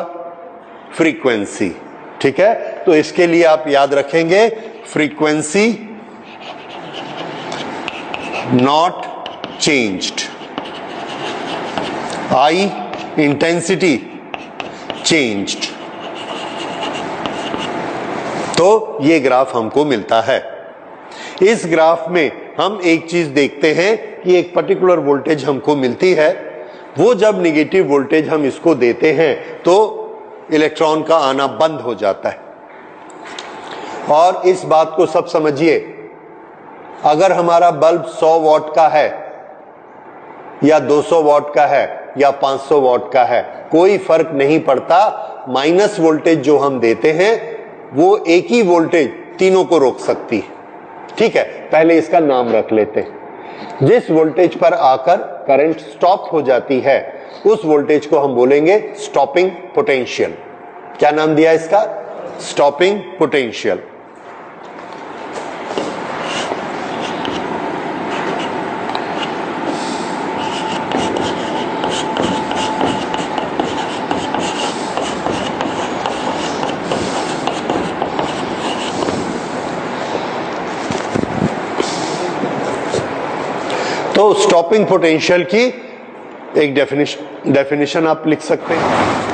फ्रीक्वेंसी। ठीक है, तो इसके लिए आप याद रखेंगे, frequency not changed, I intensity changed. तो ये ग्राफ हमको मिलता है। इस ग्राफ में हम एक चीज देखते हैं कि एक पर्टिकुलर वोल्टेज हमको मिलती है, वो जब निगेटिव वोल्टेज हम इसको देते हैं तो इलेक्ट्रॉन का आना बंद हो जाता है। और इस बात को सब समझिए, अगर हमारा बल्ब 100 वॉट का है या 200 वॉट का है या 500 वॉट का है, कोई फर्क नहीं पड़ता। माइनस वोल्टेज जो हम देते हैं वो एक ही वोल्टेज तीनों को रोक सकती है। ठीक है, पहले इसका नाम रख लेते हैं। जिस वोल्टेज पर आकर करंट स्टॉप हो जाती है उस वोल्टेज को हम बोलेंगे स्टॉपिंग पोटेंशियल। क्या नाम दिया इसका? Stopping potential. तो स्टॉपिंग पोटेंशियल की एक डेफिनेशन आप लिख सकते हैं।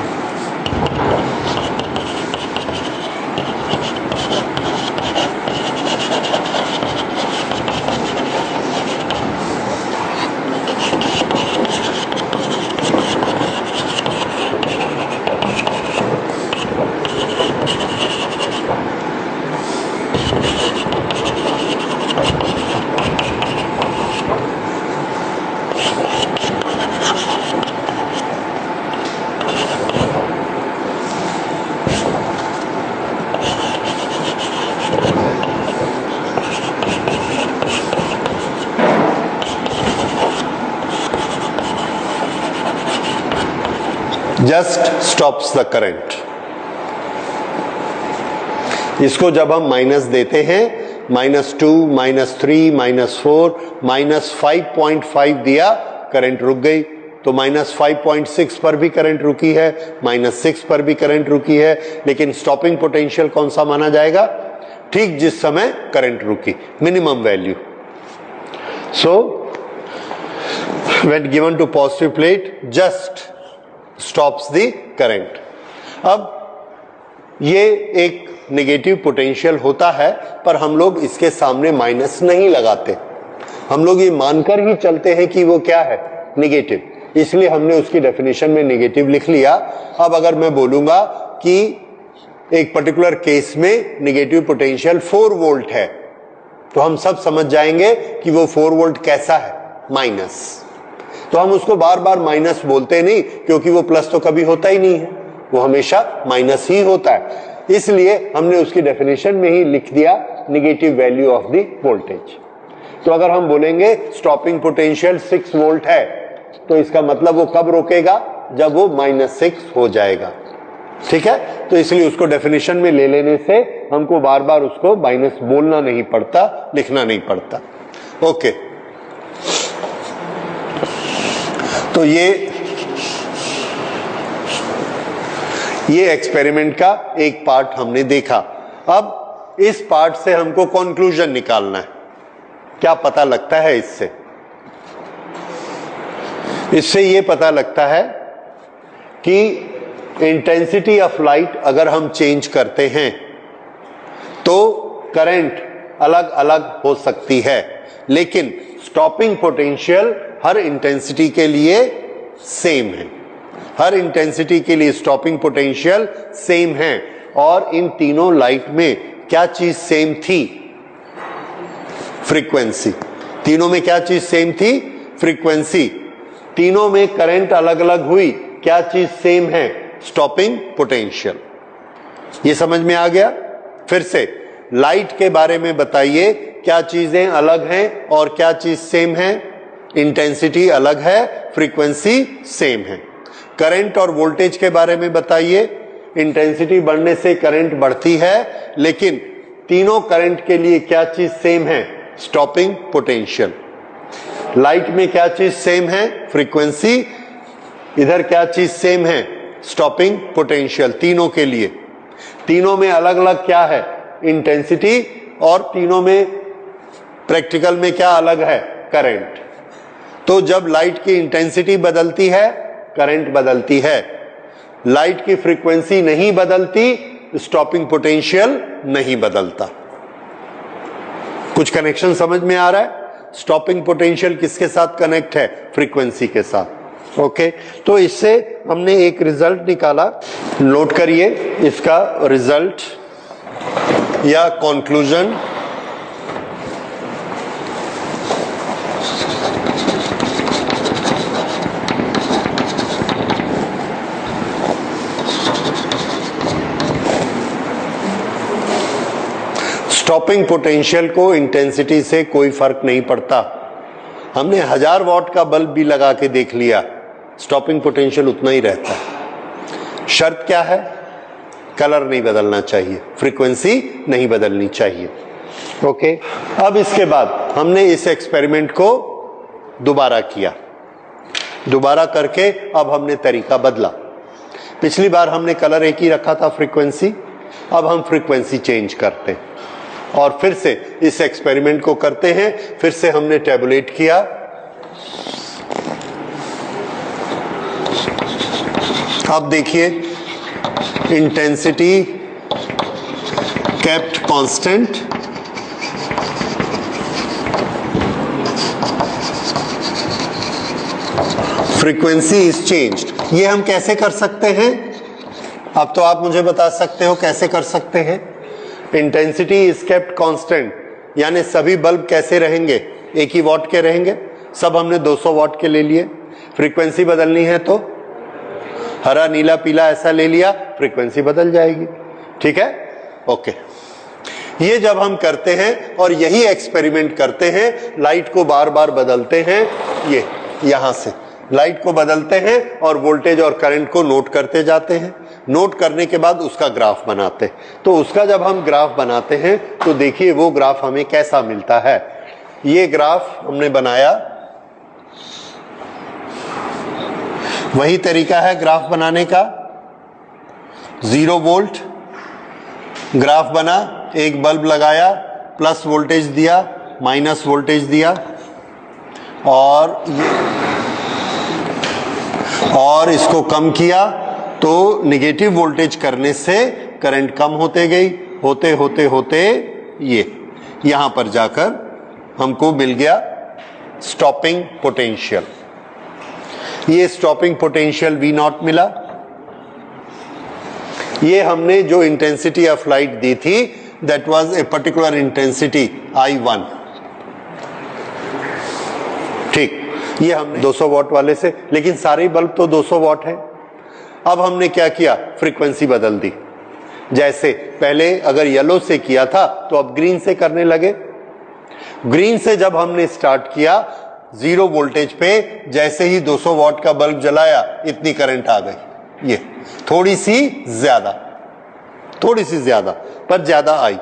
Just stops the current. इसको जब हम माइनस देते हैं, -2, -3, -4, -5.5 दिया, करंट रुक गई। तो -5.6 पर भी करंट रुकी है, -6 पर भी करंट रुकी है, लेकिन स्टॉपिंग पोटेंशियल कौन सा माना जाएगा? ठीक जिस समय करंट रुकी, minimum value. So when given to positive plate just stops the current। अब ये एक नेगेटिव पोटेंशियल होता है, पर हम लोग इसके सामने माइनस नहीं लगाते, हम लोग ये मानकर ही चलते हैं कि वो क्या है? नेगेटिव, इसलिए हमने उसकी डेफिनेशन में नेगेटिव लिख लिया। अब अगर मैं बोलूंगा कि एक पर्टिकुलर केस में नेगेटिव पोटेंशियल 4 वोल्ट है, तो हम सब समझ जाएंगे कि वो 4 वोल्ट कैसा है? माइनस। तो हम उसको बार बार माइनस बोलते नहीं, क्योंकि वो प्लस तो कभी होता ही नहीं है, वो हमेशा माइनस ही होता है। इसलिए हमने उसकी डेफिनेशन में ही लिख दिया negative value of the voltage. तो अगर हम बोलेंगे स्टॉपिंग पोटेंशियल 6 वोल्ट है, तो इसका मतलब वो कब रोकेगा? जब वो -6 हो जाएगा। ठीक है, तो इसलिए उसको डेफिनेशन में ले लेने से हमको बार बार उसको माइनस बोलना नहीं पड़ता, लिखना नहीं पड़ता। ओके, तो ये एक्सपेरिमेंट का एक पार्ट हमने देखा। अब इस पार्ट से हमको कंक्लूजन निकालना है। क्या पता लगता है इससे? इससे ये पता लगता है कि इंटेंसिटी ऑफ लाइट अगर हम चेंज करते हैं तो करंट अलग अलग हो सकती है, लेकिन स्टॉपिंग पोटेंशियल हर इंटेंसिटी के लिए सेम है। हर इंटेंसिटी के लिए स्टॉपिंग पोटेंशियल सेम है। और इन तीनों लाइट में क्या चीज सेम थी? फ्रीक्वेंसी। तीनों में क्या चीज सेम थी? फ्रीक्वेंसी। तीनों में करंट अलग अलग हुई, क्या चीज सेम है? Stopping potential. ये समझ में आ गया? फिर से लाइट के बारे में बताइए, क्या चीजें अलग हैं और क्या चीज सेम है? इंटेंसिटी अलग है, फ्रीक्वेंसी सेम है। करंट और वोल्टेज के बारे में बताइए, इंटेंसिटी बढ़ने से करंट बढ़ती है, लेकिन तीनों करंट के लिए क्या चीज सेम है? Stopping potential. लाइट में क्या चीज सेम है? फ्रीक्वेंसी। इधर क्या चीज सेम है? Stopping potential. तीनों के लिए, तीनों में अलग अलग क्या है? इंटेंसिटी। और तीनों में प्रैक्टिकल में क्या अलग है? करंट। तो जब लाइट की इंटेंसिटी बदलती है, करंट बदलती है। लाइट की फ्रीक्वेंसी नहीं बदलती, स्टॉपिंग पोटेंशियल नहीं बदलता। कुछ कनेक्शन समझ में आ रहा है? स्टॉपिंग पोटेंशियल किसके साथ कनेक्ट है? फ्रीक्वेंसी के साथ। ओके, तो इससे हमने एक रिजल्ट निकाला, नोट करिए इसका रिजल्ट या कंक्लूजन। स्टॉपिंग पोटेंशियल को इंटेंसिटी से कोई फर्क नहीं पड़ता। हमने 1000 वॉट का बल्ब भी लगा के देख लिया, स्टॉपिंग पोटेंशियल उतना ही रहता है। शर्त क्या है? कलर नहीं बदलना चाहिए, फ्रीक्वेंसी नहीं बदलनी चाहिए। ओके, अब इसके बाद हमने इस एक्सपेरिमेंट को दोबारा किया। दोबारा करके अब हमने तरीका बदला। पिछली बार हमने कलर एक ही रखा था, फ्रीक्वेंसी। अब हम फ्रीक्वेंसी चेंज करते हैं और फिर से इस एक्सपेरिमेंट को करते हैं। फिर से हमने टैबुलेट किया। अब देखिए, intensity kept constant, frequency is changed. ये हम कैसे कर सकते हैं? अब तो आप मुझे बता सकते हो कैसे कर सकते हैं। इंटेंसिटी इज केप्ट कांस्टेंट, यानी सभी बल्ब कैसे रहेंगे? एक ही वॉट के रहेंगे। सब हमने 200 वॉट के ले लिए। फ्रीक्वेंसी बदलनी है तो हरा नीला पीला ऐसा ले लिया, फ्रीक्वेंसी बदल जाएगी। ठीक है, ओके। ये जब हम करते हैं और यही एक्सपेरिमेंट करते हैं, लाइट को बार बार बदलते हैं, ये यहां से लाइट को बदलते हैं और वोल्टेज और करंट को नोट करते जाते हैं। नोट करने के बाद उसका ग्राफ बनाते हैं। तो उसका जब हम ग्राफ बनाते हैं तो देखिए वो ग्राफ हमें कैसा मिलता है। ये ग्राफ हमने बनाया, वही तरीका है ग्राफ बनाने का। 0 वोल्ट ग्राफ बना, एक बल्ब लगाया, प्लस वोल्टेज दिया, माइनस वोल्टेज दिया, और इसको कम किया तो निगेटिव वोल्टेज करने से करंट कम होते गई, होते होते होते ये यहां पर जाकर हमको मिल गया स्टॉपिंग पोटेंशियल। ये स्टॉपिंग पोटेंशियल V0 मिला। ये हमने जो इंटेंसिटी ऑफ लाइट दी थी, that was a particular intensity I1। ठीक, ये हमने 200 वॉट वाले से, लेकिन सारे बल्ब तो 200 वॉट है। अब हमने क्या किया? फ्रीक्वेंसी बदल दी। जैसे पहले अगर येलो से किया था तो अब ग्रीन से करने लगे। ग्रीन से जब हमने स्टार्ट किया, 0 वोल्टेज पे जैसे ही 200 वॉट का बल्ब जलाया, इतनी करंट आ गई। ये थोड़ी सी ज्यादा पर ज्यादा आई,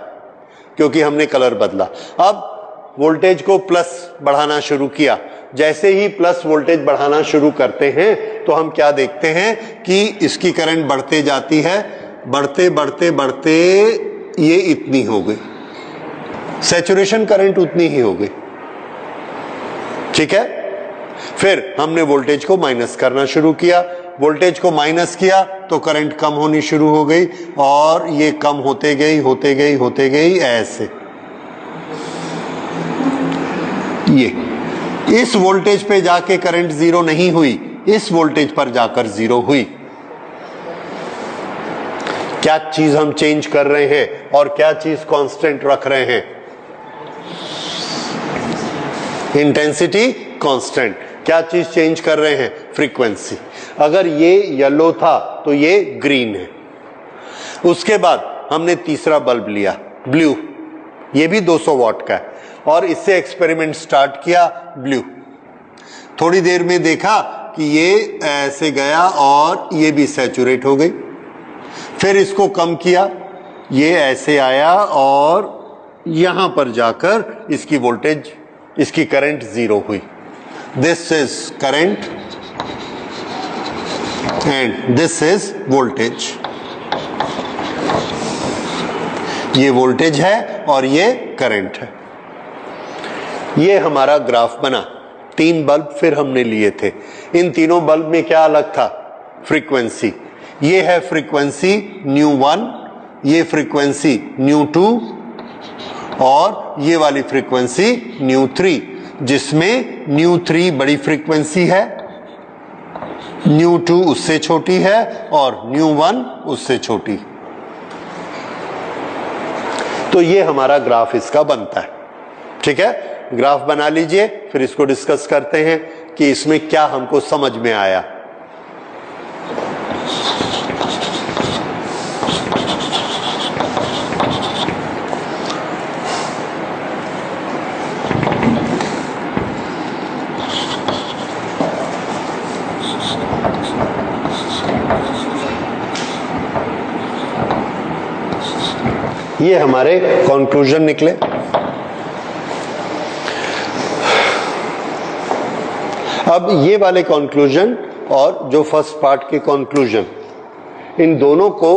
क्योंकि हमने कलर बदला। अब वोल्टेज को प्लस बढ़ाना शुरू किया। जैसे ही प्लस वोल्टेज बढ़ाना शुरू करते हैं तो हम क्या देखते हैं कि इसकी करंट बढ़ते जाती है, बढ़ते बढ़ते बढ़ते ये इतनी हो गई, सैचुरेशन करंट उतनी ही हो गई। ठीक है, फिर हमने वोल्टेज को माइनस करना शुरू किया। वोल्टेज को माइनस किया तो करंट कम होनी शुरू हो गई, और ये कम होते गई ऐसे। ये इस वोल्टेज पे जाके करंट 0 नहीं हुई, इस वोल्टेज पर जाकर 0 हुई। क्या चीज हम चेंज कर रहे हैं और क्या चीज कांस्टेंट रख रहे हैं? Intensity constant. क्या चीज चेंज कर रहे हैं? फ्रीक्वेंसी। अगर ये येलो था तो ये ग्रीन है। उसके बाद हमने तीसरा बल्ब लिया, ब्लू। ये भी 200 वॉट का है, और इससे एक्सपेरिमेंट स्टार्ट किया, ब्लू। थोड़ी देर में देखा कि ये ऐसे गया और ये भी सैचुरेट हो गई। फिर इसको कम किया, ये ऐसे आया और यहां पर जाकर इसकी वोल्टेज, इसकी करंट 0 हुई। This is current and this is voltage. ये वोल्टेज है और ये करंट है। ये हमारा ग्राफ बना। 3 बल्ब फिर हमने लिए थे। इन तीनों बल्ब में क्या अलग था? फ्रीक्वेंसी। ये है फ्रीक्वेंसी ν1, ये फ्रीक्वेंसी ν2, और ये वाली फ्रीक्वेंसी ν3, जिसमें ν3 बड़ी फ्रीक्वेंसी है, ν2 उससे छोटी है और ν1 उससे छोटी। तो ये हमारा ग्राफ इसका बनता है। ठीक है, ग्राफ बना लीजिए, फिर इसको डिस्कस करते हैं कि इसमें क्या हमको समझ में आया। ये हमारे कंक्लूजन निकले। अब ये वाले कंक्लूजन और जो फर्स्ट पार्ट के कंक्लूजन, इन दोनों को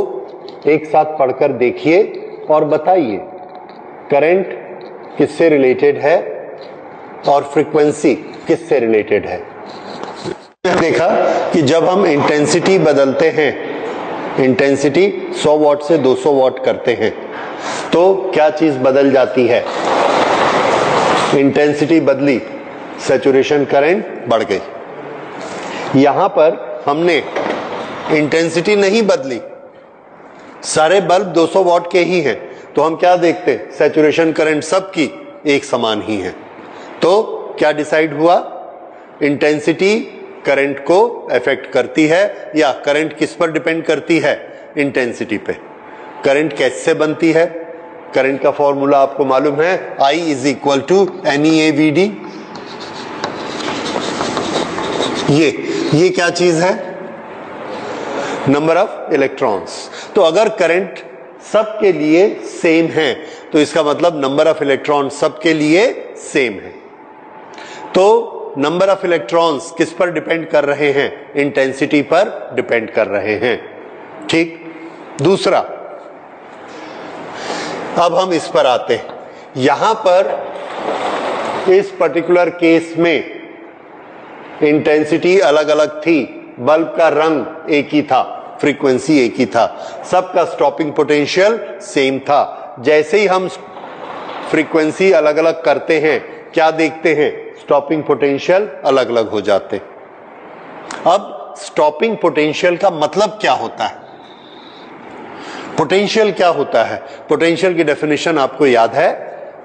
एक साथ पढ़कर देखिए और बताइए करंट किससे रिलेटेड है और फ्रीक्वेंसी किससे रिलेटेड है। देखा कि जब हम इंटेंसिटी बदलते हैं, इंटेंसिटी 100 वॉट से 200 वॉट करते हैं, तो क्या चीज बदल जाती है? इंटेंसिटी बदली, सैचुरेशन करंट बढ़ गई। यहां पर हमने इंटेंसिटी नहीं बदली, सारे बल्ब 200 वॉट के ही हैं, तो हम क्या देखते? सैचुरेशन करंट सबकी एक समान ही है। तो क्या डिसाइड हुआ? इंटेंसिटी करंट को अफेक्ट करती है, या करंट किस पर डिपेंड करती है? इंटेंसिटी पे। करंट कैसे बनती है? करंट का फॉर्मूला आपको मालूम है, I is equal to NeAVD। ये क्या चीज है? Number of electrons. तो अगर करंट सबके लिए सेम है, तो इसका मतलब नंबर ऑफ इलेक्ट्रॉन सबके लिए सेम है। तो नंबर ऑफ इलेक्ट्रॉन्स किस पर डिपेंड कर रहे हैं? इंटेंसिटी पर डिपेंड कर रहे हैं। ठीक। दूसरा, अब हम इस पर आते हैं। यहां पर इस पर्टिकुलर केस में इंटेंसिटी अलग अलग थी, बल्ब का रंग एक ही था, फ्रीक्वेंसी एक ही था, सबका स्टॉपिंग पोटेंशियल सेम था। जैसे ही हम फ्रीक्वेंसी अलग अलग करते हैं, क्या देखते हैं? स्टॉपिंग पोटेंशियल अलग अलग हो जाते। अब स्टॉपिंग पोटेंशियल का मतलब क्या होता है? पोटेंशियल क्या होता है? पोटेंशियल की डेफिनेशन आपको याद है,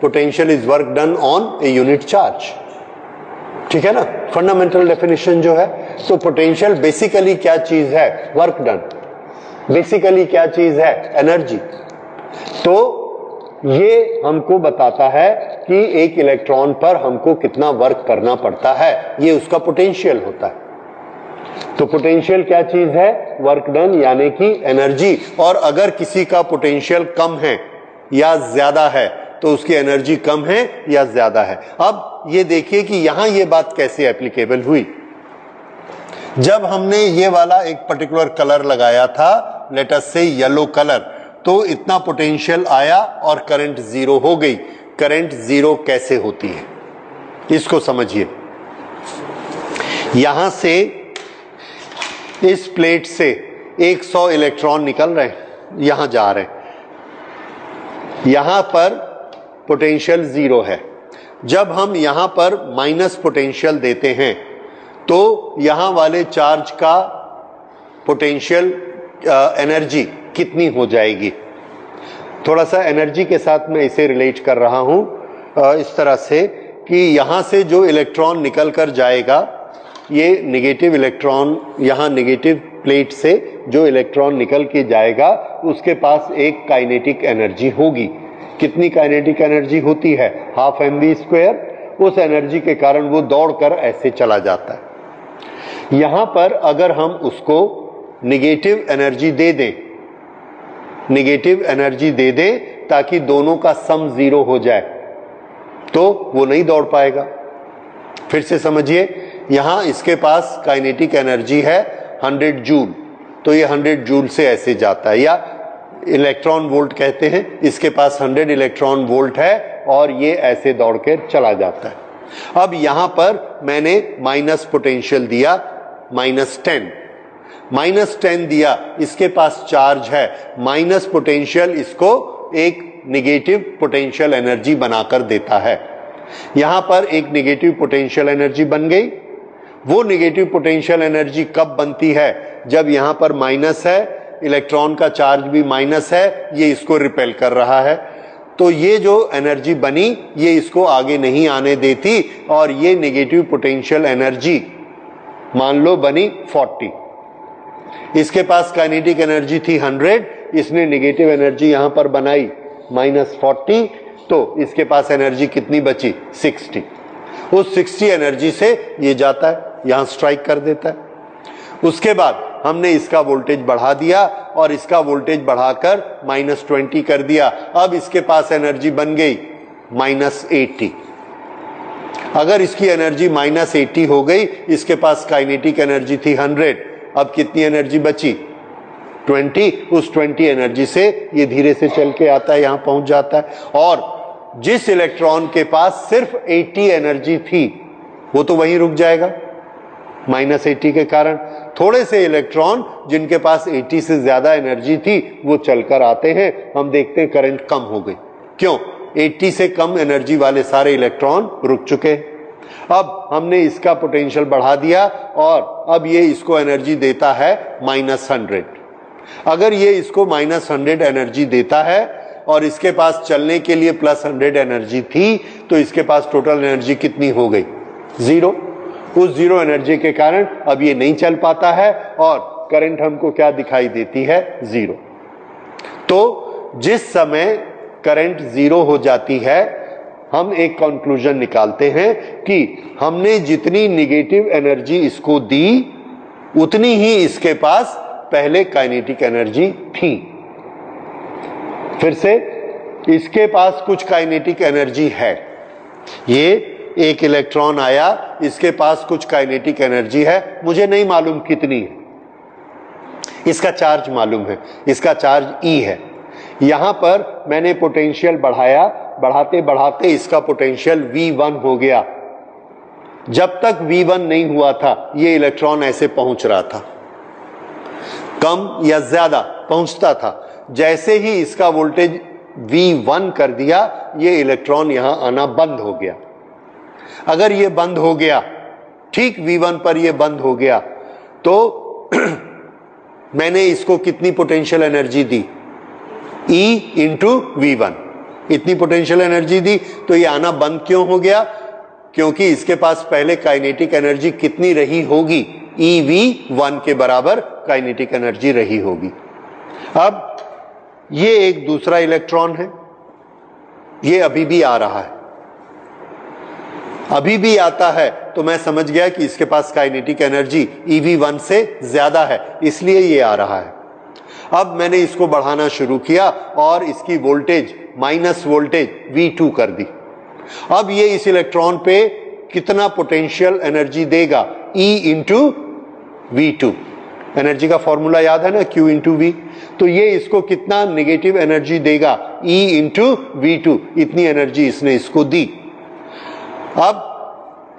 potential is work done on a unit charge. ठीक है ना, फंडामेंटल डेफिनेशन जो है। तो पोटेंशियल बेसिकली क्या चीज है? Work done. बेसिकली क्या चीज है? एनर्जी। तो ये हमको बताता है कि एक इलेक्ट्रॉन पर हमको कितना वर्क करना पड़ता है, ये उसका पोटेंशियल होता है। तो पोटेंशियल क्या चीज है? वर्क डन, यानी कि एनर्जी। और अगर किसी का पोटेंशियल कम है या ज्यादा है, तो उसकी एनर्जी कम है या ज्यादा है। अब ये देखिए कि यहां ये बात कैसे एप्लीकेबल हुई। जब हमने ये वाला एक पर्टिकुलर कलर लगाया था, लेट अस से येलो कलर, तो इतना पोटेंशियल आया और करंट जीरो हो गई। करंट जीरो कैसे होती है, इसको समझिए। यहां से इस प्लेट से 100 इलेक्ट्रॉन निकल रहे हैं, यहां जा रहे हैं। यहां पर पोटेंशियल जीरो है। जब हम यहां पर माइनस पोटेंशियल देते हैं, तो यहां वाले चार्ज का पोटेंशियल एनर्जी कितनी हो जाएगी? थोड़ा सा एनर्जी के साथ मैं इसे रिलेट कर रहा हूं इस तरह से कि यहां से जो इलेक्ट्रॉन निकल कर जाएगा, ये नेगेटिव इलेक्ट्रॉन, यहां नेगेटिव प्लेट से जो इलेक्ट्रॉन निकल के जाएगा, उसके पास एक काइनेटिक एनर्जी होगी। कितनी काइनेटिक एनर्जी होती है? Half mv²। उस एनर्जी के कारण वो दौड़कर ऐसे चला जाता है। यहां पर अगर हम उसको नेगेटिव एनर्जी दे दें, नेगेटिव एनर्जी दे दें ताकि दोनों का सम जीरो हो जाए, तो वो नहीं दौड़ पाएगा। फिर से समझिए, यहां इसके पास काइनेटिक एनर्जी है 100 जूल, तो ये 100 जूल से ऐसे जाता है, या इलेक्ट्रॉन वोल्ट कहते हैं। इसके पास 100 इलेक्ट्रॉन वोल्ट है और ये ऐसे दौड़ के चला जाता है। अब यहां पर मैंने माइनस पोटेंशियल दिया, -10 दिया, इसके पास चार्ज है। माइनस पोटेंशियल इसको एक निगेटिव पोटेंशियल एनर्जी बनाकर देता है। यहां पर एक निगेटिव पोटेंशियल एनर्जी बन गई। वो निगेटिव पोटेंशियल एनर्जी कब बनती है? जब यहां पर माइनस है, इलेक्ट्रॉन का चार्ज भी माइनस है, ये इसको रिपेल कर रहा है, तो ये जो एनर्जी बनी ये इसको आगे नहीं आने देती और ये नेगेटिव पोटेंशियल एनर्जी मान लो बनी 40। इसके पास काइनेटिक एनर्जी थी 100, इसने नेगेटिव एनर्जी यहां पर बनाई -40, तो इसके पास एनर्जी कितनी बची? 60। उस 60 एनर्जी से ये जाता है, यहां स्ट्राइक कर देता है। उसके बाद हमने इसका वोल्टेज बढ़ा दिया और इसका वोल्टेज बढ़ाकर -20 कर दिया। अब इसके पास एनर्जी बन गई -80। अगर इसकी एनर्जी -80 हो गई, इसके पास काइनेटिक एनर्जी थी 100, अब कितनी एनर्जी बची? 20। उस 20 एनर्जी से ये धीरे से चल के आता है, यहां पहुंच जाता है और जिस इलेक्ट्रॉन के पास सिर्फ 80 एनर्जी थी वो तो वहीं रुक जाएगा -80 के कारण। थोड़े से इलेक्ट्रॉन जिनके पास 80 से ज्यादा एनर्जी थी वो चलकर आते हैं, हम देखते हैं करंट कम हो गई। क्यों? 80 से कम एनर्जी वाले सारे इलेक्ट्रॉन रुक चुके। अब हमने इसका पोटेंशियल बढ़ा दिया और अब ये इसको एनर्जी देता है -100। अगर ये इसको -100 एनर्जी देता है और इसके पास चलने के लिए +100 एनर्जी थी, तो इसके पास टोटल एनर्जी कितनी हो गई? 0। उस 0 एनर्जी के कारण अब ये नहीं चल पाता है और करंट हमको क्या दिखाई देती है? 0। तो जिस समय करंट 0 हो जाती है, हम एक कंक्लूजन निकालते हैं कि हमने जितनी नेगेटिव एनर्जी इसको दी उतनी ही इसके पास पहले काइनेटिक एनर्जी थी। फिर से इसके पास कुछ काइनेटिक एनर्जी है। ये एक इलेक्ट्रॉन आया, इसके पास कुछ काइनेटिक एनर्जी है, मुझे नहीं मालूम कितनी है। इसका चार्ज मालूम है, इसका चार्ज E है। यहां पर मैंने पोटेंशियल बढ़ाया, बढ़ाते बढ़ाते इसका पोटेंशियल V1 हो गया। जब तक V1 नहीं हुआ था ये इलेक्ट्रॉन ऐसे पहुंच रहा था, कम या ज्यादा पहुंचता था। जैसे ही इसका वोल्टेज V1 कर दिया, ये इलेक्ट्रॉन यहां आना बंद हो गया। अगर ये बंद हो गया, ठीक V1 पर ये बंद हो गया, तो मैंने इसको कितनी पोटेंशियल एनर्जी दी? E इंटू V1, इतनी पोटेंशियल एनर्जी दी। तो ये आना बंद क्यों हो गया? क्योंकि इसके पास पहले काइनेटिक एनर्जी कितनी रही होगी? EV1 के बराबर काइनेटिक एनर्जी रही होगी। अब ये एक दूसरा इलेक्ट्रॉन है, ये अभी भी आ रहा है, अभी भी आता है, तो मैं समझ गया कि इसके पास काइनेटिक एनर्जी EV1 से ज्यादा है, इसलिए ये आ रहा है। अब मैंने इसको बढ़ाना शुरू किया और इसकी वोल्टेज माइनस वोल्टेज V2 कर दी। अब ये इस इलेक्ट्रॉन पे कितना पोटेंशियल एनर्जी देगा? E into V2। एनर्जी का फॉर्मूला याद है ना, Q इंटू V। तो ये इसको कितना नेगेटिव एनर्जी देगा? E into V2। इतनी एनर्जी इसने इसको दी। अब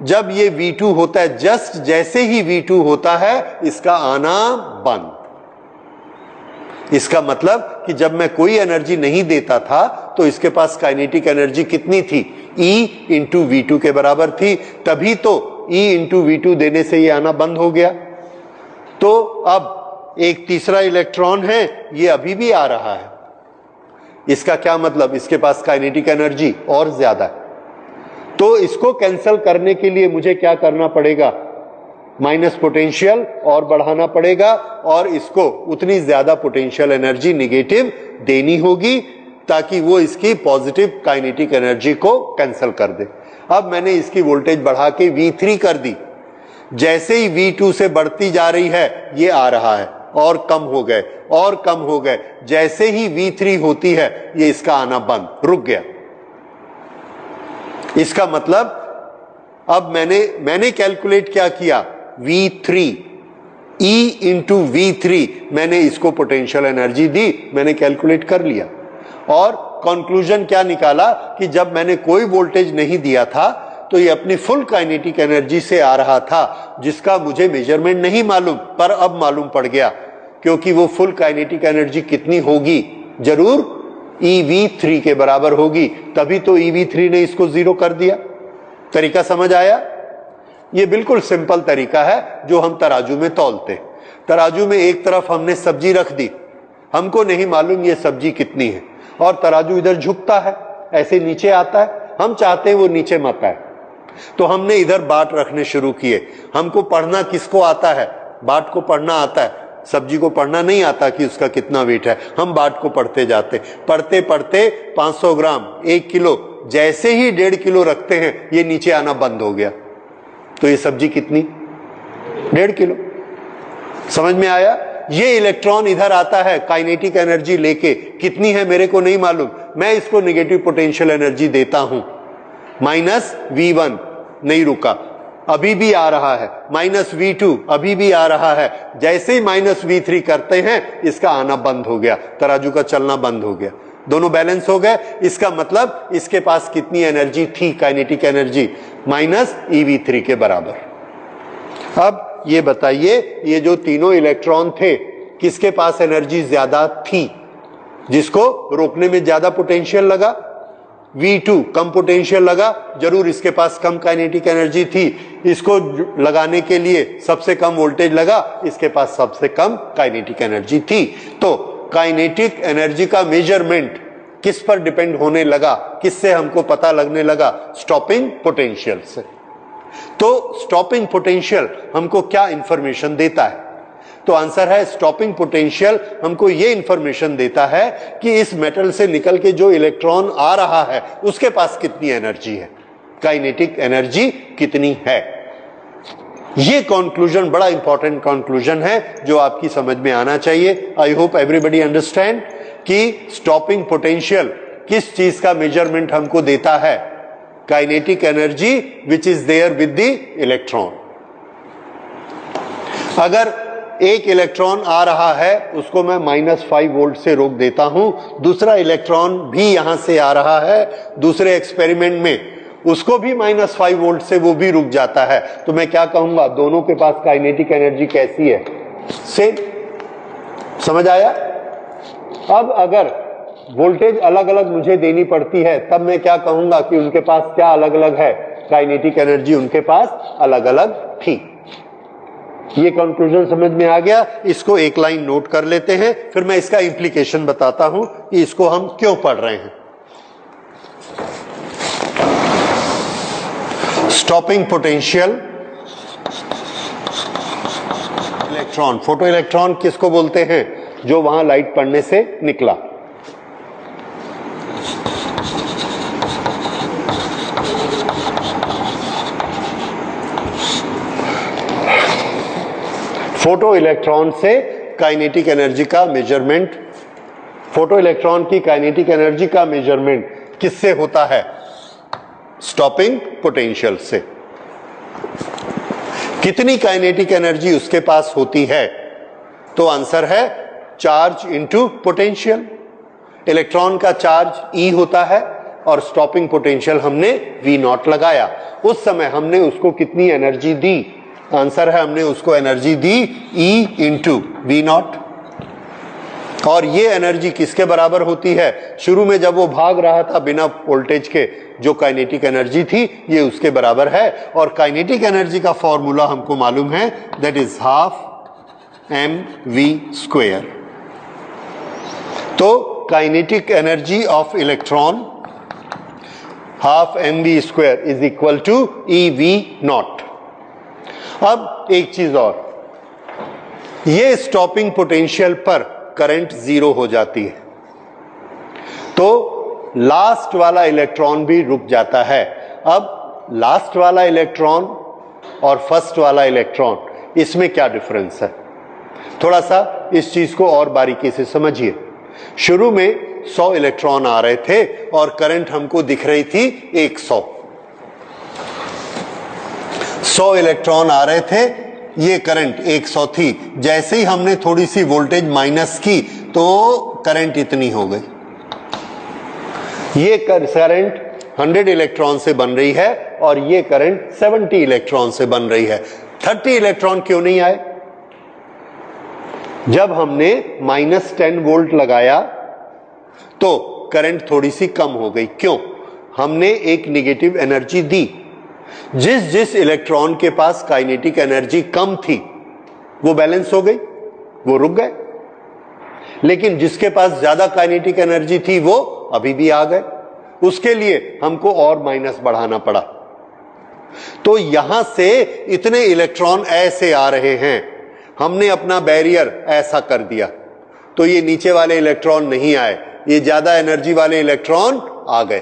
जब ये V2 होता है, जस्ट जैसे ही V2 होता है, इसका आना बंद। इसका मतलब कि जब मैं कोई एनर्जी नहीं देता था तो इसके पास काइनेटिक एनर्जी कितनी थी? E इंटू V2 के बराबर थी। तभी तो E इंटू V2 देने से ये आना बंद हो गया। तो अब एक तीसरा इलेक्ट्रॉन है, ये अभी भी आ रहा है। इसका क्या मतलब? इसके पास काइनेटिक एनर्जी और ज्यादा है। तो इसको कैंसिल करने के लिए मुझे क्या करना पड़ेगा? माइनस पोटेंशियल और बढ़ाना पड़ेगा और इसको उतनी ज्यादा पोटेंशियल एनर्जी निगेटिव देनी होगी ताकि वो इसकी पॉजिटिव काइनेटिक एनर्जी को कैंसिल कर दे। अब मैंने इसकी वोल्टेज बढ़ा के V3 कर दी। जैसे ही V2 से बढ़ती जा रही है, ये आ रहा है और कम हो गए और कम हो गए। जैसे ही V3 होती है, ये इसका आना बंद, रुक गया। इसका मतलब अब मैंने कैलकुलेट क्या किया? V3, E इंटू V3, मैंने इसको पोटेंशियल एनर्जी दी, मैंने कैलकुलेट कर लिया और कंक्लूजन क्या निकाला कि जब मैंने कोई वोल्टेज नहीं दिया था तो ये अपनी फुल काइनेटिक एनर्जी से आ रहा था, जिसका मुझे मेजरमेंट नहीं मालूम, पर अब मालूम पड़ गया। क्योंकि वो फुल काइनेटिक एनर्जी कितनी होगी? जरूर eV3 के बराबर होगी, तभी तो eV3 ने इसको 0 कर दिया। तरीका समझ आया? ये बिल्कुल सिंपल तरीका है जो हम तराजू में तौलते। तराजू में एक तरफ हमने सब्जी रख दी, हमको नहीं मालूम ये सब्जी कितनी है, और तराजू इधर झुकता है, ऐसे नीचे आता है, हम चाहते हैं वो नीचे मत आए, तो हमने इधर बाट रखने शुरू किए। हमको पढ़ना किसको आता है? बाट को पढ़ना आता है, सब्जी को पढ़ना नहीं आता कि उसका कितना वेट है। हम बाट को पढ़ते जाते, पढ़ते पढ़ते 500 ग्राम, 1 किलो, जैसे ही 1.5 किलो रखते हैं ये नीचे आना बंद हो गया। तो ये सब्जी कितनी? 1.5 किलो। समझ में आया? ये इलेक्ट्रॉन इधर आता है काइनेटिक एनर्जी लेके, कितनी है मेरे को नहीं मालूम, मैं इसको नेगेटिव पोटेंशियल एनर्जी देता हूं, -V1, नहीं रुका, अभी भी आ रहा है, -V2 अभी भी आ रहा है। जैसे ही -V3 करते हैं इसका आना बंद हो गया, तराजू का चलना बंद हो गया, दोनों बैलेंस हो गए। इसका मतलब इसके पास कितनी एनर्जी थी? काइनेटिक एनर्जी -eV3 के बराबर। अब ये बताइए, ये जो तीनों इलेक्ट्रॉन थे किसके पास एनर्जी ज्यादा थी? जिसको रोकने में ज्यादा पोटेंशियल लगा, V2 कम पोटेंशियल लगा, जरूर इसके पास कम काइनेटिक एनर्जी थी। इसको लगाने के लिए सबसे कम वोल्टेज लगा, इसके पास सबसे कम काइनेटिक एनर्जी थी। तो काइनेटिक एनर्जी का मेजरमेंट किस पर डिपेंड होने लगा? किससे हमको पता लगने लगा? स्टॉपिंग पोटेंशियल से। तो स्टॉपिंग पोटेंशियल हमको क्या इंफॉर्मेशन देता है? तो आंसर है, स्टॉपिंग पोटेंशियल हमको ये इंफॉर्मेशन देता है कि इस मेटल से निकल के जो इलेक्ट्रॉन आ रहा है उसके पास कितनी एनर्जी है, काइनेटिक एनर्जी कितनी है। ये कंक्लूजन बड़ा इंपॉर्टेंट कंक्लूजन है जो आपकी समझ में आना चाहिए। आई होप एवरीबॉडी अंडरस्टैंड कि स्टॉपिंग पोटेंशियल किस चीज का मेजरमेंट हमको देता है? Kinetic energy which is there with the electron. अगर एक इलेक्ट्रॉन आ रहा है उसको मैं -5 वोल्ट से रोक देता हूं, दूसरा इलेक्ट्रॉन भी यहां से आ रहा है दूसरे एक्सपेरिमेंट में, उसको भी -5 वोल्ट से वो भी रुक जाता है, तो मैं क्या कहूंगा? दोनों के पास काइनेटिक एनर्जी कैसी है? सेम। समझ आया? अब अगर वोल्टेज अलग अलग मुझे देनी पड़ती है तब मैं क्या कहूंगा कि उनके पास क्या अलग अलग है? काइनेटिक एनर्जी उनके पास अलग अलग थी। ये कंक्लूजन समझ में आ गया। इसको एक लाइन नोट कर लेते हैं, फिर मैं इसका इंप्लीकेशन बताता हूं कि इसको हम क्यों पढ़ रहे हैं। Stopping potential electron, photo electron किसको बोलते हैं? जो वहां लाइट पड़ने से निकला। फोटो इलेक्ट्रॉन से काइनेटिक एनर्जी का मेजरमेंट, फोटो इलेक्ट्रॉन की काइनेटिक एनर्जी का मेजरमेंट किससे होता है? स्टॉपिंग पोटेंशियल से। कितनी काइनेटिक एनर्जी उसके पास होती है? तो आंसर है चार्ज इनटू पोटेंशियल। इलेक्ट्रॉन का चार्ज E होता है और स्टॉपिंग पोटेंशियल हमने V0 लगाया, उस समय हमने उसको कितनी एनर्जी दी? आंसर है हमने उसको एनर्जी दी E इंटू V0। और ये एनर्जी किसके बराबर होती है? शुरू में जब वो भाग रहा था बिना वोल्टेज के, जो काइनेटिक एनर्जी थी ये उसके बराबर है। और काइनेटिक एनर्जी का फॉर्मूला हमको मालूम है, दैट इज ½ mv²। तो kinetic energy of electron ½ mv² is equal to EV0। अब एक चीज और, ये स्टॉपिंग पोटेंशियल पर करंट 0 हो जाती है तो लास्ट वाला इलेक्ट्रॉन भी रुक जाता है। अब लास्ट वाला इलेक्ट्रॉन और फर्स्ट वाला इलेक्ट्रॉन, इसमें क्या डिफरेंस है? थोड़ा सा इस चीज को और बारीकी से समझिए। शुरू में 100 इलेक्ट्रॉन आ रहे थे और करंट हमको दिख रही थी 100 इलेक्ट्रॉन आ रहे थे, ये करंट 100 थी। जैसे ही हमने थोड़ी सी वोल्टेज माइनस की तो करंट इतनी हो गई। ये करंट 100 इलेक्ट्रॉन से बन रही है और ये करंट 70 इलेक्ट्रॉन से बन रही है। 30 इलेक्ट्रॉन क्यों नहीं आए? जब हमने -10 वोल्ट लगाया तो करंट थोड़ी सी कम हो गई। क्यों? हमने एक नेगेटिव एनर्जी दी। जिस जिस इलेक्ट्रॉन के पास काइनेटिक एनर्जी कम थी वो बैलेंस हो गई, वो रुक गए। लेकिन जिसके पास ज्यादा काइनेटिक एनर्जी थी वो अभी भी आ गए। उसके लिए हमको और माइनस बढ़ाना पड़ा। तो यहां से इतने इलेक्ट्रॉन ऐसे आ रहे हैं, हमने अपना बैरियर ऐसा कर दिया तो ये नीचे वाले इलेक्ट्रॉन नहीं आए, ये ज्यादा एनर्जी वाले इलेक्ट्रॉन आ गए।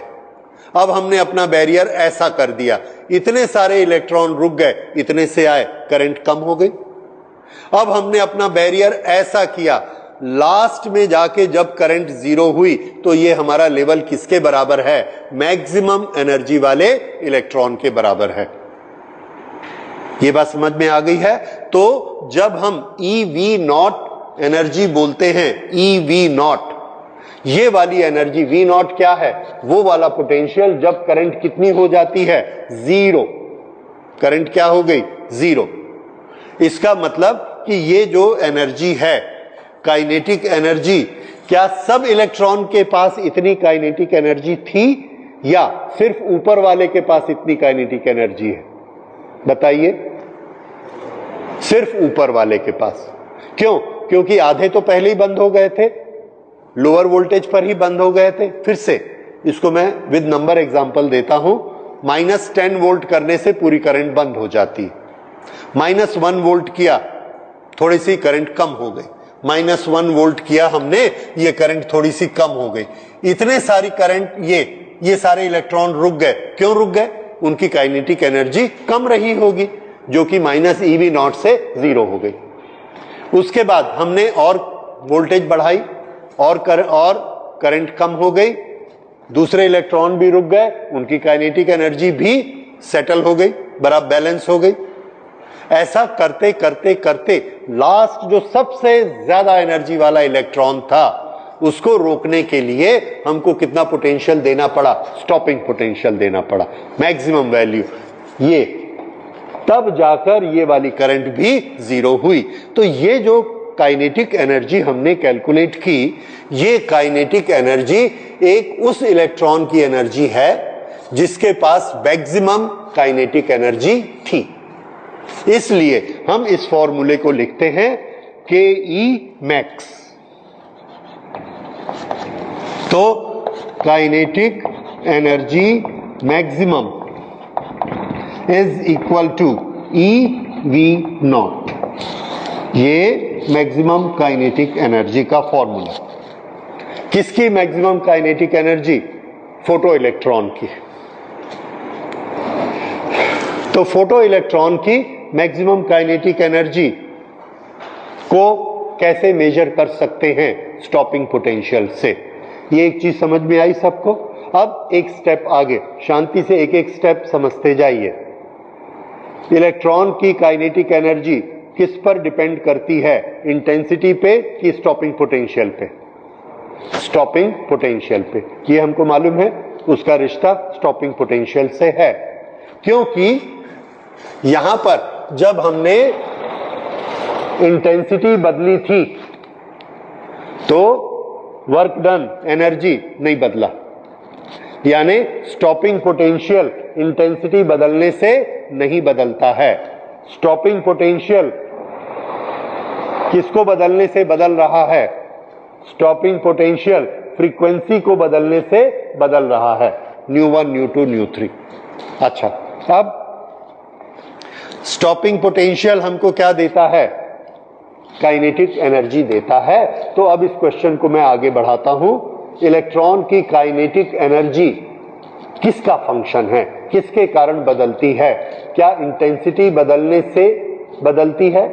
अब हमने अपना बैरियर ऐसा कर दिया, इतने सारे इलेक्ट्रॉन रुक गए, इतने से आए, करंट कम हो गई। अब हमने अपना बैरियर ऐसा किया, लास्ट में जाके जब करंट जीरो हुई तो ये हमारा लेवल किसके बराबर है? मैक्सिमम एनर्जी वाले इलेक्ट्रॉन के बराबर है। ये बात समझ में आ गई है? तो जब हम EV0 एनर्जी बोलते हैं, EV0, ये वाली एनर्जी V0 क्या है? वो वाला पोटेंशियल जब करंट कितनी हो जाती है? जीरो। करंट क्या हो गई? जीरो। इसका मतलब कि ये जो एनर्जी है काइनेटिक एनर्जी, क्या सब इलेक्ट्रॉन के पास इतनी काइनेटिक एनर्जी थी या सिर्फ ऊपर वाले के पास इतनी काइनेटिक एनर्जी है? बताइए। सिर्फ ऊपर वाले के पास। क्यों? क्योंकि आधे तो पहले ही बंद हो गए थे, लोअर वोल्टेज पर ही बंद हो गए थे। फिर से इसको मैं विद नंबर एग्जांपल देता हूं। -10 वोल्ट करने से पूरी करंट बंद हो जाती है। -1 वोल्ट किया, थोड़ी सी करंट कम हो गई। -1 वोल्ट किया हमने, ये करंट थोड़ी सी कम हो गई। इतने सारी करंट, ये सारे इलेक्ट्रॉन रुक गए। क्यों रुक गए? उनकी काइनेटिक एनर्जी कम रही होगी, जो कि -EV0 से जीरो हो गई। उसके बाद हमने और वोल्टेज बढ़ाई और करंट कम हो गई, दूसरे इलेक्ट्रॉन भी रुक गए, उनकी काइनेटिक एनर्जी भी सेटल हो गई, बराबर बैलेंस हो गई। ऐसा करते करते करते लास्ट जो सबसे ज्यादा एनर्जी वाला इलेक्ट्रॉन था, उसको रोकने के लिए हमको कितना पोटेंशियल देना पड़ा? स्टॉपिंग पोटेंशियल देना पड़ा, मैक्सिमम वैल्यू। ये तब जाकर ये वाली करंट भी जीरो हुई। तो ये जो काइनेटिक एनर्जी हमने कैलकुलेट की, ये काइनेटिक एनर्जी एक उस इलेक्ट्रॉन की एनर्जी है जिसके पास मैक्सिमम काइनेटिक एनर्जी थी। इसलिए हम इस फॉर्मूले को लिखते हैं KE मैक्स। तो kinetic energy maximum is equal to EV0। ये मैक्सिमम काइनेटिक एनर्जी का फॉर्मूला। किसकी maximum kinetic energy? Photo electron की। तो फोटो इलेक्ट्रॉन की मैक्सिमम काइनेटिक एनर्जी को कैसे मेजर कर सकते हैं? स्टॉपिंग पोटेंशियल से। ये एक चीज समझ में आई सबको? अब एक स्टेप आगे, शांति से एक एक स्टेप समझते जाइए। इलेक्ट्रॉन की काइनेटिक एनर्जी किस पर डिपेंड करती है? इंटेंसिटी पे कि स्टॉपिंग पोटेंशियल पे? स्टॉपिंग पोटेंशियल पे। ये हमको मालूम है, उसका रिश्ता स्टॉपिंग पोटेंशियल से है। क्योंकि यहां पर जब हमने इंटेंसिटी बदली थी तो वर्क डन, एनर्जी नहीं बदला। यानी स्टॉपिंग पोटेंशियल इंटेंसिटी बदलने से नहीं बदलता है। स्टॉपिंग पोटेंशियल किसको बदलने से बदल रहा है? स्टॉपिंग पोटेंशियल फ्रीक्वेंसी को बदलने से बदल रहा है, ν1, ν2, ν3। अच्छा, अब स्टॉपिंग पोटेंशियल हमको क्या देता है? काइनेटिक एनर्जी देता है। तो अब इस क्वेश्चन को मैं आगे बढ़ाता हूं। इलेक्ट्रॉन की काइनेटिक एनर्जी किसका फंक्शन है? किसके कारण बदलती है? क्या इंटेंसिटी बदलने से बदलती है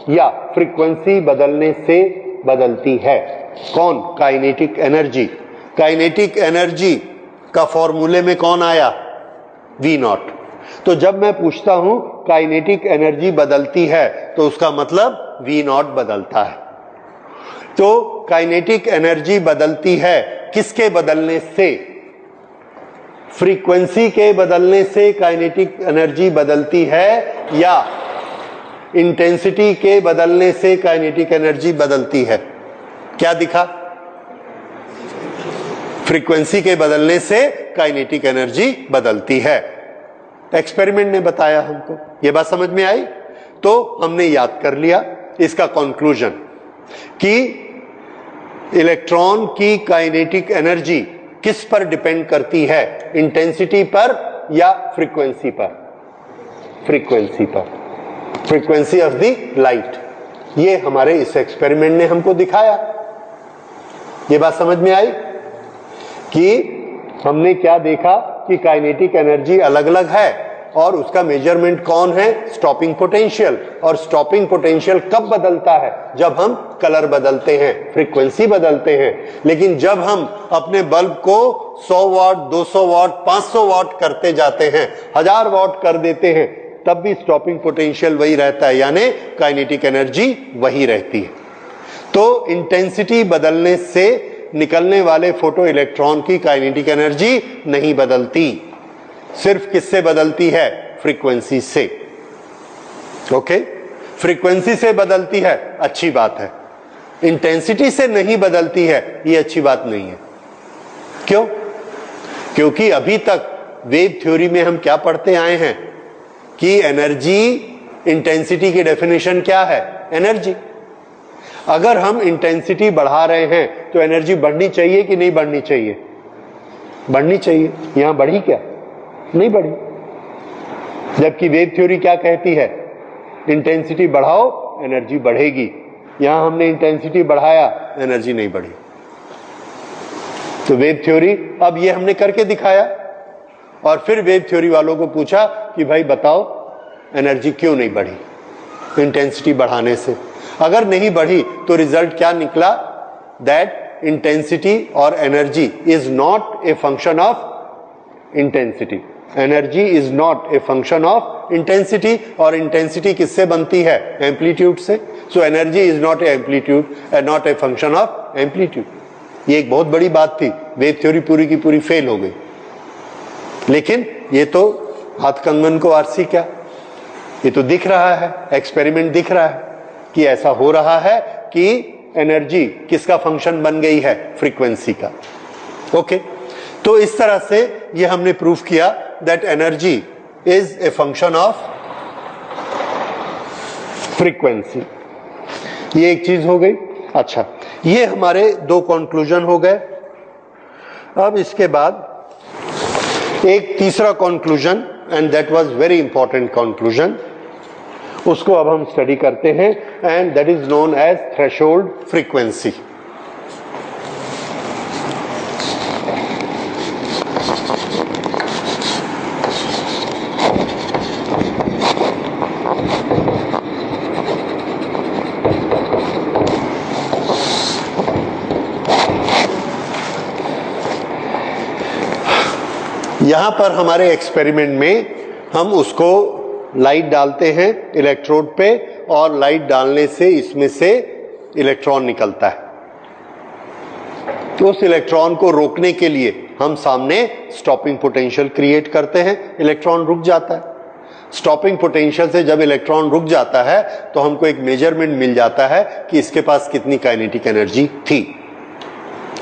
या फ्रीक्वेंसी बदलने से बदलती है? कौन? Kinetic energy. काइनेटिक एनर्जी का फॉर्मूले में कौन आया? V0। तो जब मैं पूछता हूं काइनेटिक एनर्जी बदलती है तो उसका मतलब V0 बदलता है। तो काइनेटिक एनर्जी बदलती है किसके बदलने से? फ्रीक्वेंसी के बदलने से काइनेटिक एनर्जी बदलती है या इंटेंसिटी के बदलने से काइनेटिक एनर्जी बदलती है? क्या दिखा? फ्रीक्वेंसी के बदलने से काइनेटिक एनर्जी बदलती है। एक्सपेरिमेंट ने बताया हमको। ये बात समझ में आई? तो हमने याद कर लिया इसका कंक्लूजन कि इलेक्ट्रॉन की काइनेटिक एनर्जी किस पर डिपेंड करती है, इंटेंसिटी पर या फ्रीक्वेंसी पर? फ्रीक्वेंसी पर, फ्रीक्वेंसी ऑफ द लाइट। ये हमारे इस एक्सपेरिमेंट ने हमको दिखाया। ये बात समझ में आई कि हमने क्या देखा कि काइनेटिक एनर्जी अलग अलग है और उसका मेजरमेंट कौन है? Stopping potential. और स्टॉपिंग पोटेंशियल कब बदलता है? जब हम कलर बदलते हैं, फ्रीक्वेंसी बदलते हैं। लेकिन जब हम अपने बल्ब को 100 वाट, 200 वाट, 500 वाट करते जाते हैं, 1000 वाट कर देते हैं, तब भी स्टॉपिंग पोटेंशियल वही रहता है, यानी काइनेटिक एनर्जी वही रहती है। तो इंटेंसिटी बदलने से निकलने वाले फोटो इलेक्ट्रॉन की काइनेटिक एनर्जी नहीं बदलती, सिर्फ किससे बदलती है? फ्रीक्वेंसी से। ओके, फ्रीक्वेंसी से बदलती है, अच्छी बात है। इंटेंसिटी से नहीं बदलती है, ये अच्छी बात नहीं है। क्यों? क्योंकि अभी तक वेव थ्योरी में हम क्या पढ़ते आए हैं कि एनर्जी, इंटेंसिटी की डेफिनेशन क्या है? एनर्जी। अगर हम इंटेंसिटी बढ़ा रहे हैं तो एनर्जी बढ़नी चाहिए कि नहीं बढ़नी चाहिए? बढ़नी चाहिए। यहां बढ़ी क्या? नहीं बढ़ी। जबकि वेव थ्योरी क्या कहती है? इंटेंसिटी बढ़ाओ, एनर्जी बढ़ेगी। यहां हमने इंटेंसिटी बढ़ाया, एनर्जी नहीं बढ़ी। तो वेव थ्योरी, अब ये हमने करके दिखाया और फिर वेव थ्योरी वालों को पूछा कि भाई बताओ एनर्जी क्यों नहीं बढ़ी इंटेंसिटी बढ़ाने से? अगर नहीं बढ़ी तो रिजल्ट क्या निकला? दैट इंटेंसिटी और energy is not a function of intensity. Energy is not a function of intensity, और इंटेंसिटी किससे बनती है? एम्पलीट्यूड से। So energy is not A amplitude, not a function of amplitude. ये एक बहुत बड़ी बात थी, वेव थ्योरी पूरी की पूरी फेल हो गई। लेकिन ये तो हाथ कंगन को आरसी क्या, ये तो दिख रहा है, एक्सपेरिमेंट दिख रहा है कि ऐसा हो रहा है कि एनर्जी किसका फंक्शन बन गई है? फ्रीक्वेंसी का। ओके, तो इस तरह से ये हमने प्रूफ किया that energy is a function of frequency. ये एक चीज हो गई। अच्छा, ये हमारे दो कंक्लूजन हो गए। अब इसके बाद एक तीसरा conclusion, and that was very important conclusion, उसको अब हम स्टडी करते हैं, and that is known as threshold frequency. यहां पर हमारे एक्सपेरिमेंट में हम उसको लाइट डालते हैं इलेक्ट्रोड पे, और लाइट डालने से इसमें से इलेक्ट्रॉन निकलता है। तो उस इलेक्ट्रॉन को रोकने के लिए हम सामने स्टॉपिंग पोटेंशियल क्रिएट करते हैं, इलेक्ट्रॉन रुक जाता है। स्टॉपिंग पोटेंशियल से जब इलेक्ट्रॉन रुक जाता है तो हमको एक मेजरमेंट मिल जाता है कि इसके पास कितनी काइनेटिक एनर्जी थी।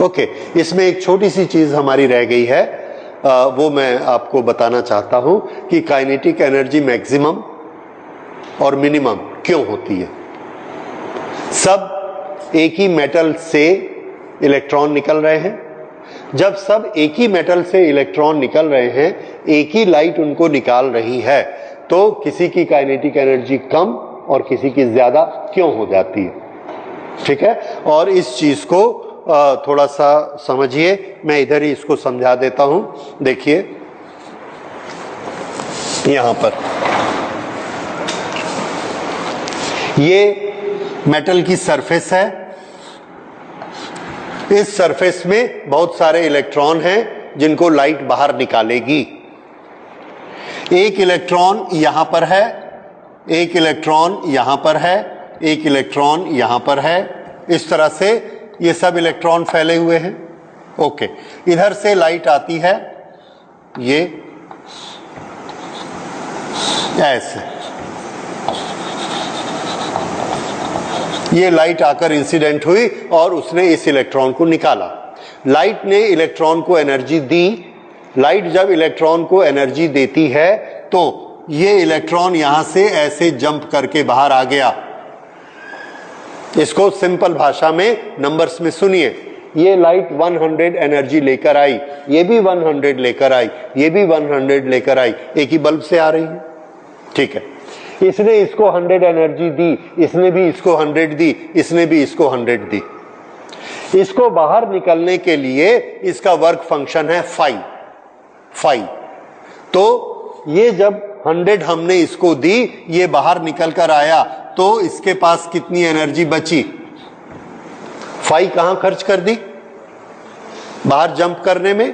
ओके, इसमें एक छोटी सी चीज हमारी रह गई है, वो मैं आपको बताना चाहता हूं कि काइनेटिक एनर्जी मैक्सिमम और मिनिमम क्यों होती है। सब एक ही मेटल से इलेक्ट्रॉन निकल रहे हैं। जब सब एक ही मेटल से इलेक्ट्रॉन निकल रहे हैं, एक ही लाइट उनको निकाल रही है, तो किसी की काइनेटिक एनर्जी कम और किसी की ज्यादा क्यों हो जाती है? ठीक है, और इस चीज को थोड़ा सा समझिए। मैं इधर ही इसको समझा देता हूं। देखिए यहां पर ये मेटल की सरफेस है। इस सरफेस में बहुत सारे इलेक्ट्रॉन हैं जिनको लाइट बाहर निकालेगी। एक इलेक्ट्रॉन यहां पर है, एक इलेक्ट्रॉन यहां पर है, एक इलेक्ट्रॉन यहां पर है। इस तरह से ये सब इलेक्ट्रॉन फैले हुए हैं। ओके, इधर से लाइट आती है, ये ऐसे, ये लाइट आकर इंसिडेंट हुई और उसने इस इलेक्ट्रॉन को निकाला। लाइट ने इलेक्ट्रॉन को एनर्जी दी। लाइट जब इलेक्ट्रॉन को एनर्जी देती है तो ये इलेक्ट्रॉन यहां से ऐसे जंप करके बाहर आ गया। इसको सिंपल भाषा में नंबर्स में सुनिए। ये लाइट 100 एनर्जी लेकर आई, ये भी 100 लेकर आई, ये भी 100 लेकर आई, एक ही बल्ब से आ रही है। ठीक है, इसने इसको 100 एनर्जी दी, इसने भी इसको 100 दी, इसने भी इसको 100 दी। इसको बाहर निकलने के लिए इसका वर्क फंक्शन है फाई। तो ये जब 100 हमने इसको दी, ये बाहर निकल कर आया, तो इसके पास कितनी एनर्जी बची? फाई कहां खर्च कर दी? बाहर जंप करने में।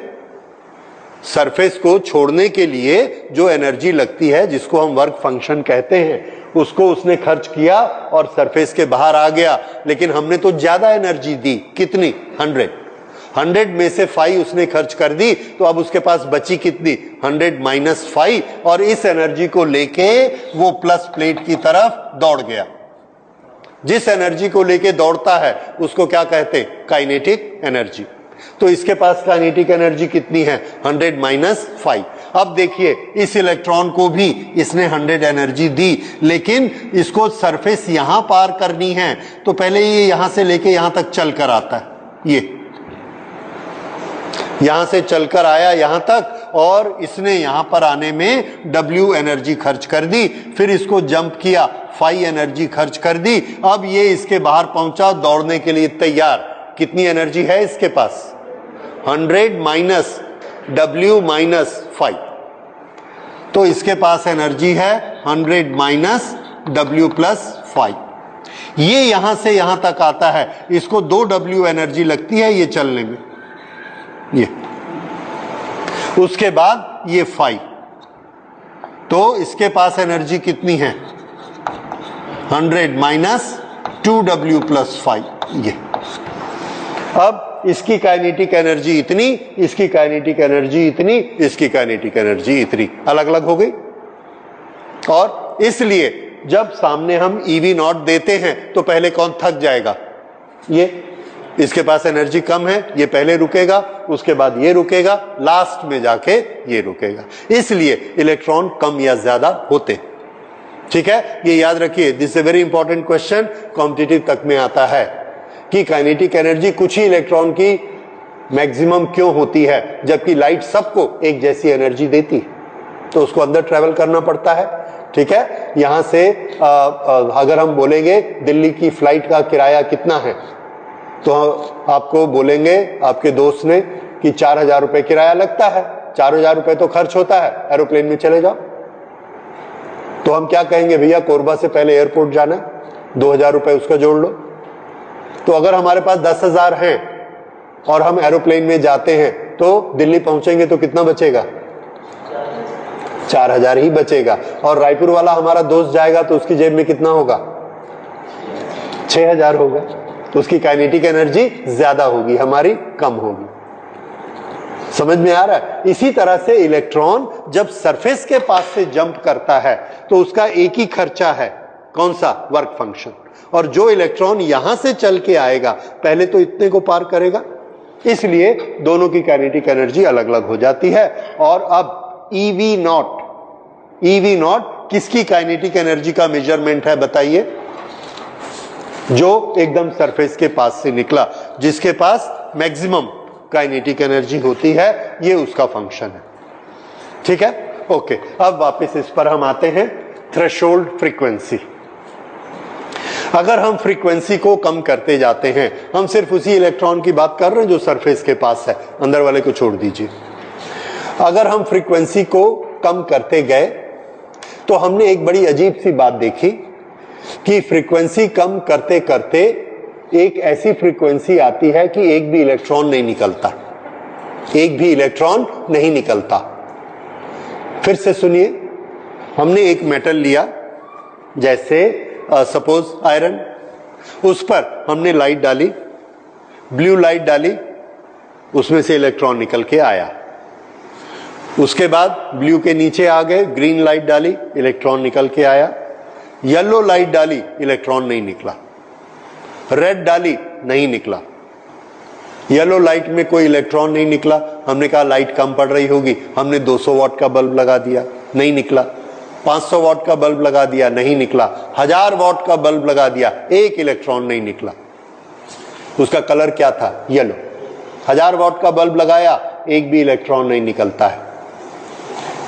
सरफेस को छोड़ने के लिए जो एनर्जी लगती है, जिसको हम वर्क फंक्शन कहते हैं, उसको उसने खर्च किया और सरफेस के बाहर आ गया। लेकिन हमने तो ज्यादा एनर्जी दी। कितनी? 100 में से 5 उसने खर्च कर दी, तो अब उसके पास बची कितनी? 100 माइनस 5। और इस एनर्जी को लेके वो प्लस प्लेट की तरफ दौड़ गया। जिस एनर्जी को लेके दौड़ता है उसको क्या कहते? Kinetic energy. तो इसके पास काइनेटिक एनर्जी कितनी है? 100 माइनस 5। अब देखिए, इस इलेक्ट्रॉन को भी इसने 100 एनर्जी दी, लेकिन इसको सरफेस यहां पार करनी है, तो पहले ये यहां से लेके यहां तक चल कर आता है। ये यहां से चलकर आया यहां तक, और इसने यहां पर आने में W एनर्जी खर्च कर दी। फिर इसको जंप किया, 5 एनर्जी खर्च कर दी। अब ये इसके बाहर पहुंचा, दौड़ने के लिए तैयार। कितनी एनर्जी है इसके पास? 100 माइनस W माइनस 5। तो इसके पास एनर्जी है 100 माइनस W प्लस 5। ये यहां से यहां तक आता है, इसको 2 W एनर्जी लगती है ये चलने में। ये उसके बाद ये 5, तो इसके पास एनर्जी कितनी है? 100 माइनस 2W प्लस 5। ये अब इसकी काइनेटिक एनर्जी इतनी, इसकी काइनेटिक एनर्जी इतनी, इसकी काइनेटिक एनर्जी इतनी, अलग अलग हो गई। और इसलिए जब सामने हम EV0 देते हैं तो पहले कौन थक जाएगा? ये। इसके पास एनर्जी कम है, ये पहले रुकेगा, उसके बाद ये रुकेगा, लास्ट में जाके ये रुकेगा। इसलिए इलेक्ट्रॉन कम या ज्यादा होते। ठीक है, ये याद रखिए। This is a very important question, competitive तक में आता है कि काइनेटिक एनर्जी कुछ ही इलेक्ट्रॉन की मैक्सिमम क्यों होती है, जबकि लाइट सबको एक जैसी एनर्जी देती है, तो उसको अंदर ट्रेवल करना पड़ता है। ठीक है, यहां से अगर हम बोलेंगे दिल्ली की फ्लाइट का किराया कितना है, तो आपको बोलेंगे आपके दोस्त ने कि 4000 रुपए किराया लगता है। 4000 रुपए तो खर्च होता है, एरोप्लेन में चले जाओ। तो हम क्या कहेंगे? भैया कोरबा से पहले एयरपोर्ट जाना, 2000 रुपए उसका जोड़ लो। तो अगर हमारे पास 10,000 हैं और हम एरोप्लेन में जाते हैं, तो दिल्ली पहुंचेंगे तो कितना बचेगा? 4000 ही बचेगा। और रायपुर वाला हमारा दोस्त जाएगा तो उसकी जेब में कितना होगा? 6000 होगा। तो उसकी काइनेटिक एनर्जी ज्यादा होगी, हमारी कम होगी। समझ में आ रहा है? इसी तरह से इलेक्ट्रॉन जब सरफेस के पास से जंप करता है तो उसका एक ही खर्चा है, कौन सा? Work function. और जो इलेक्ट्रॉन यहां से चल के आएगा पहले तो इतने को पार करेगा, इसलिए दोनों की काइनेटिक एनर्जी अलग अलग हो जाती है। और अब EV0 किसकी काइनेटिक एनर्जी का मेजरमेंट है बताइए? जो एकदम सरफेस के पास से निकला, जिसके पास मैक्सिमम काइनेटिक एनर्जी होती है, ये उसका फंक्शन है। ठीक है, ओके। अब वापस इस पर हम आते हैं, थ्रेशोल्ड फ्रीक्वेंसी। अगर हम फ्रीक्वेंसी को कम करते जाते हैं, हम सिर्फ उसी इलेक्ट्रॉन की बात कर रहे हैं जो सरफेस के पास है, अंदर वाले को छोड़ दीजिए। अगर हम फ्रीक्वेंसी को कम करते गए तो हमने एक बड़ी अजीब सी बात देखी कि फ्रीक्वेंसी कम करते करते एक ऐसी फ्रीक्वेंसी आती है कि एक भी इलेक्ट्रॉन नहीं निकलता, एक भी इलेक्ट्रॉन नहीं निकलता। फिर से सुनिए, हमने एक मेटल लिया, जैसे सपोज आयरन, उस पर हमने लाइट डाली, ब्लू लाइट डाली, उसमें से इलेक्ट्रॉन निकल के आया। उसके बाद ब्लू के नीचे आ गए, ग्रीन लाइट डाली, इलेक्ट्रॉन निकल के आया। येलो लाइट डाली, इलेक्ट्रॉन नहीं निकला। रेड डाली, नहीं निकला। येलो लाइट में कोई इलेक्ट्रॉन नहीं निकला, हमने कहा लाइट कम पड़ रही होगी, हमने 200 वाट का बल्ब लगा दिया, नहीं निकला। 500 वाट का बल्ब लगा दिया, नहीं निकला। 1000 वाट का बल्ब लगा दिया, एक इलेक्ट्रॉन नहीं निकला। उसका कलर क्या था? येलो। 1000 वाट का बल्ब लगाया, एक भी इलेक्ट्रॉन नहीं निकलता है।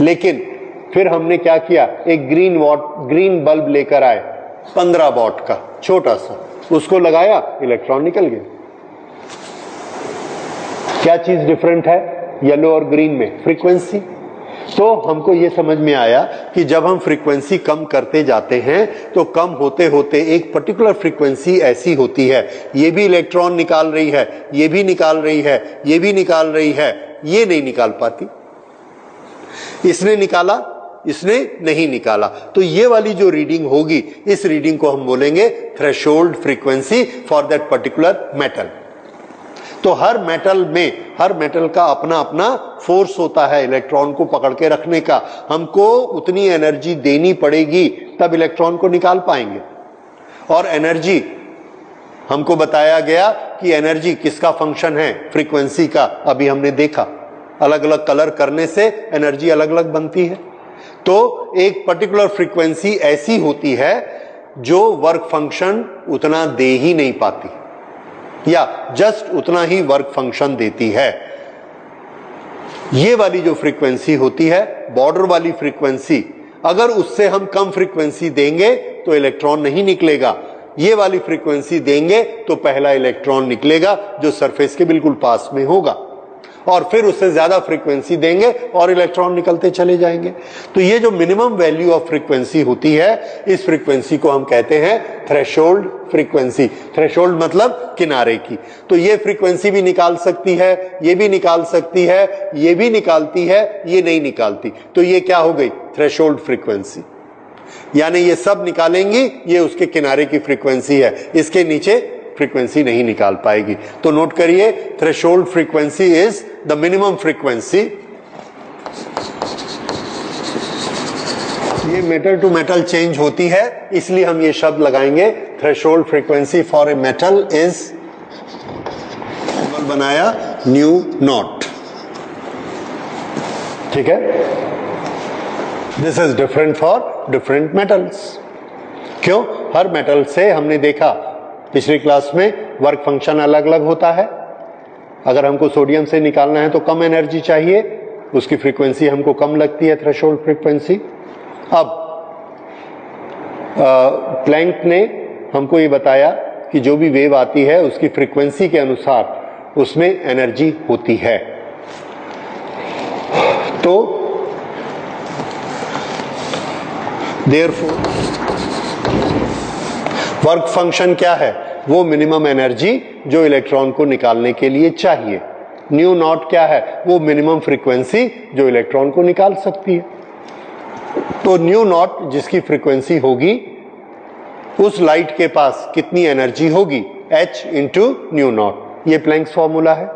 लेकिन फिर हमने क्या किया, एक ग्रीन बल्ब लेकर आए 15 वाट का छोटा सा, उसको लगाया, इलेक्ट्रॉन निकल गया। क्या चीज डिफरेंट है येलो और ग्रीन में? फ्रीक्वेंसी। तो हमको यह समझ में आया कि जब हम फ्रीक्वेंसी कम करते जाते हैं तो कम होते होते एक पर्टिकुलर फ्रीक्वेंसी ऐसी होती है, ये भी इलेक्ट्रॉन निकाल रही है, ये भी निकाल रही है, ये भी निकाल रही है, ये नहीं निकाल पाती। इसने निकाला, इसने नहीं निकाला। तो ये वाली जो रीडिंग होगी, इस रीडिंग को हम बोलेंगे threshold frequency for that particular metal. तो हर मेटल का अपना अपना फोर्स होता है इलेक्ट्रॉन को पकड़ के रखने का। हमको उतनी एनर्जी देनी पड़ेगी तब इलेक्ट्रॉन को निकाल पाएंगे। और एनर्जी हमको बताया गया कि एनर्जी किसका फंक्शन है? फ्रीक्वेंसी का। अभी हमने देखा अलग अलग कलर करने से एनर्जी अलग अलग बनती है। तो एक पर्टिकुलर फ्रीक्वेंसी ऐसी होती है जो वर्क फंक्शन उतना दे ही नहीं पाती, या जस्ट उतना ही वर्क फंक्शन देती है। ये वाली जो फ्रीक्वेंसी होती है, बॉर्डर वाली फ्रीक्वेंसी, अगर उससे हम कम फ्रीक्वेंसी देंगे तो इलेक्ट्रॉन नहीं निकलेगा। ये वाली फ्रीक्वेंसी देंगे तो पहला इलेक्ट्रॉन निकलेगा जो सरफेस के बिल्कुल पास में होगा, और फिर उससे ज्यादा फ्रीक्वेंसी देंगे और इलेक्ट्रॉन निकलते चले जाएंगे। तो ये जो मिनिमम वैल्यू ऑफ फ्रीक्वेंसी होती है, इस फ्रीक्वेंसी को हम कहते हैं थ्रेशोल्ड फ्रीक्वेंसी। थ्रेशोल्ड मतलब किनारे की। तो ये फ्रीक्वेंसी भी निकाल सकती है, ये भी निकाल सकती है, ये भी निकालती है, ये नहीं निकालती। तो ये क्या हो गई? Threshold frequency. यानी ये सब निकालेंगी, ये उसके किनारे की फ्रीक्वेंसी है, इसके नीचे फ्रीक्वेंसी नहीं निकाल पाएगी। तो नोट करिए, threshold frequency is the minimum frequency. ये मेटल टू मेटल चेंज होती है, इसलिए हम ये शब्द लगाएंगे threshold frequency for a metal is, बनाया न्यू नॉट। ठीक है, this is different for different metals. क्यों? हर मेटल से हमने देखा पिछली क्लास में वर्क फंक्शन अलग अलग होता है। अगर हमको सोडियम से निकालना है तो कम एनर्जी चाहिए, उसकी फ्रीक्वेंसी हमको कम लगती है, थ्रेशोल्ड फ्रीक्वेंसी। अब प्लैंक ने हमको ये बताया कि जो भी वेव आती है उसकी फ्रीक्वेंसी के अनुसार उसमें एनर्जी होती है। तो देयरफॉर वर्क फंक्शन क्या है? वो मिनिमम एनर्जी जो इलेक्ट्रॉन को निकालने के लिए चाहिए। न्यू नॉट क्या है? वो मिनिमम फ्रीक्वेंसी जो इलेक्ट्रॉन को निकाल सकती है। तो न्यू नॉट जिसकी फ्रीक्वेंसी होगी, उस लाइट के पास कितनी एनर्जी होगी? h into new naught. ये प्लैंक्स फॉर्मूला है।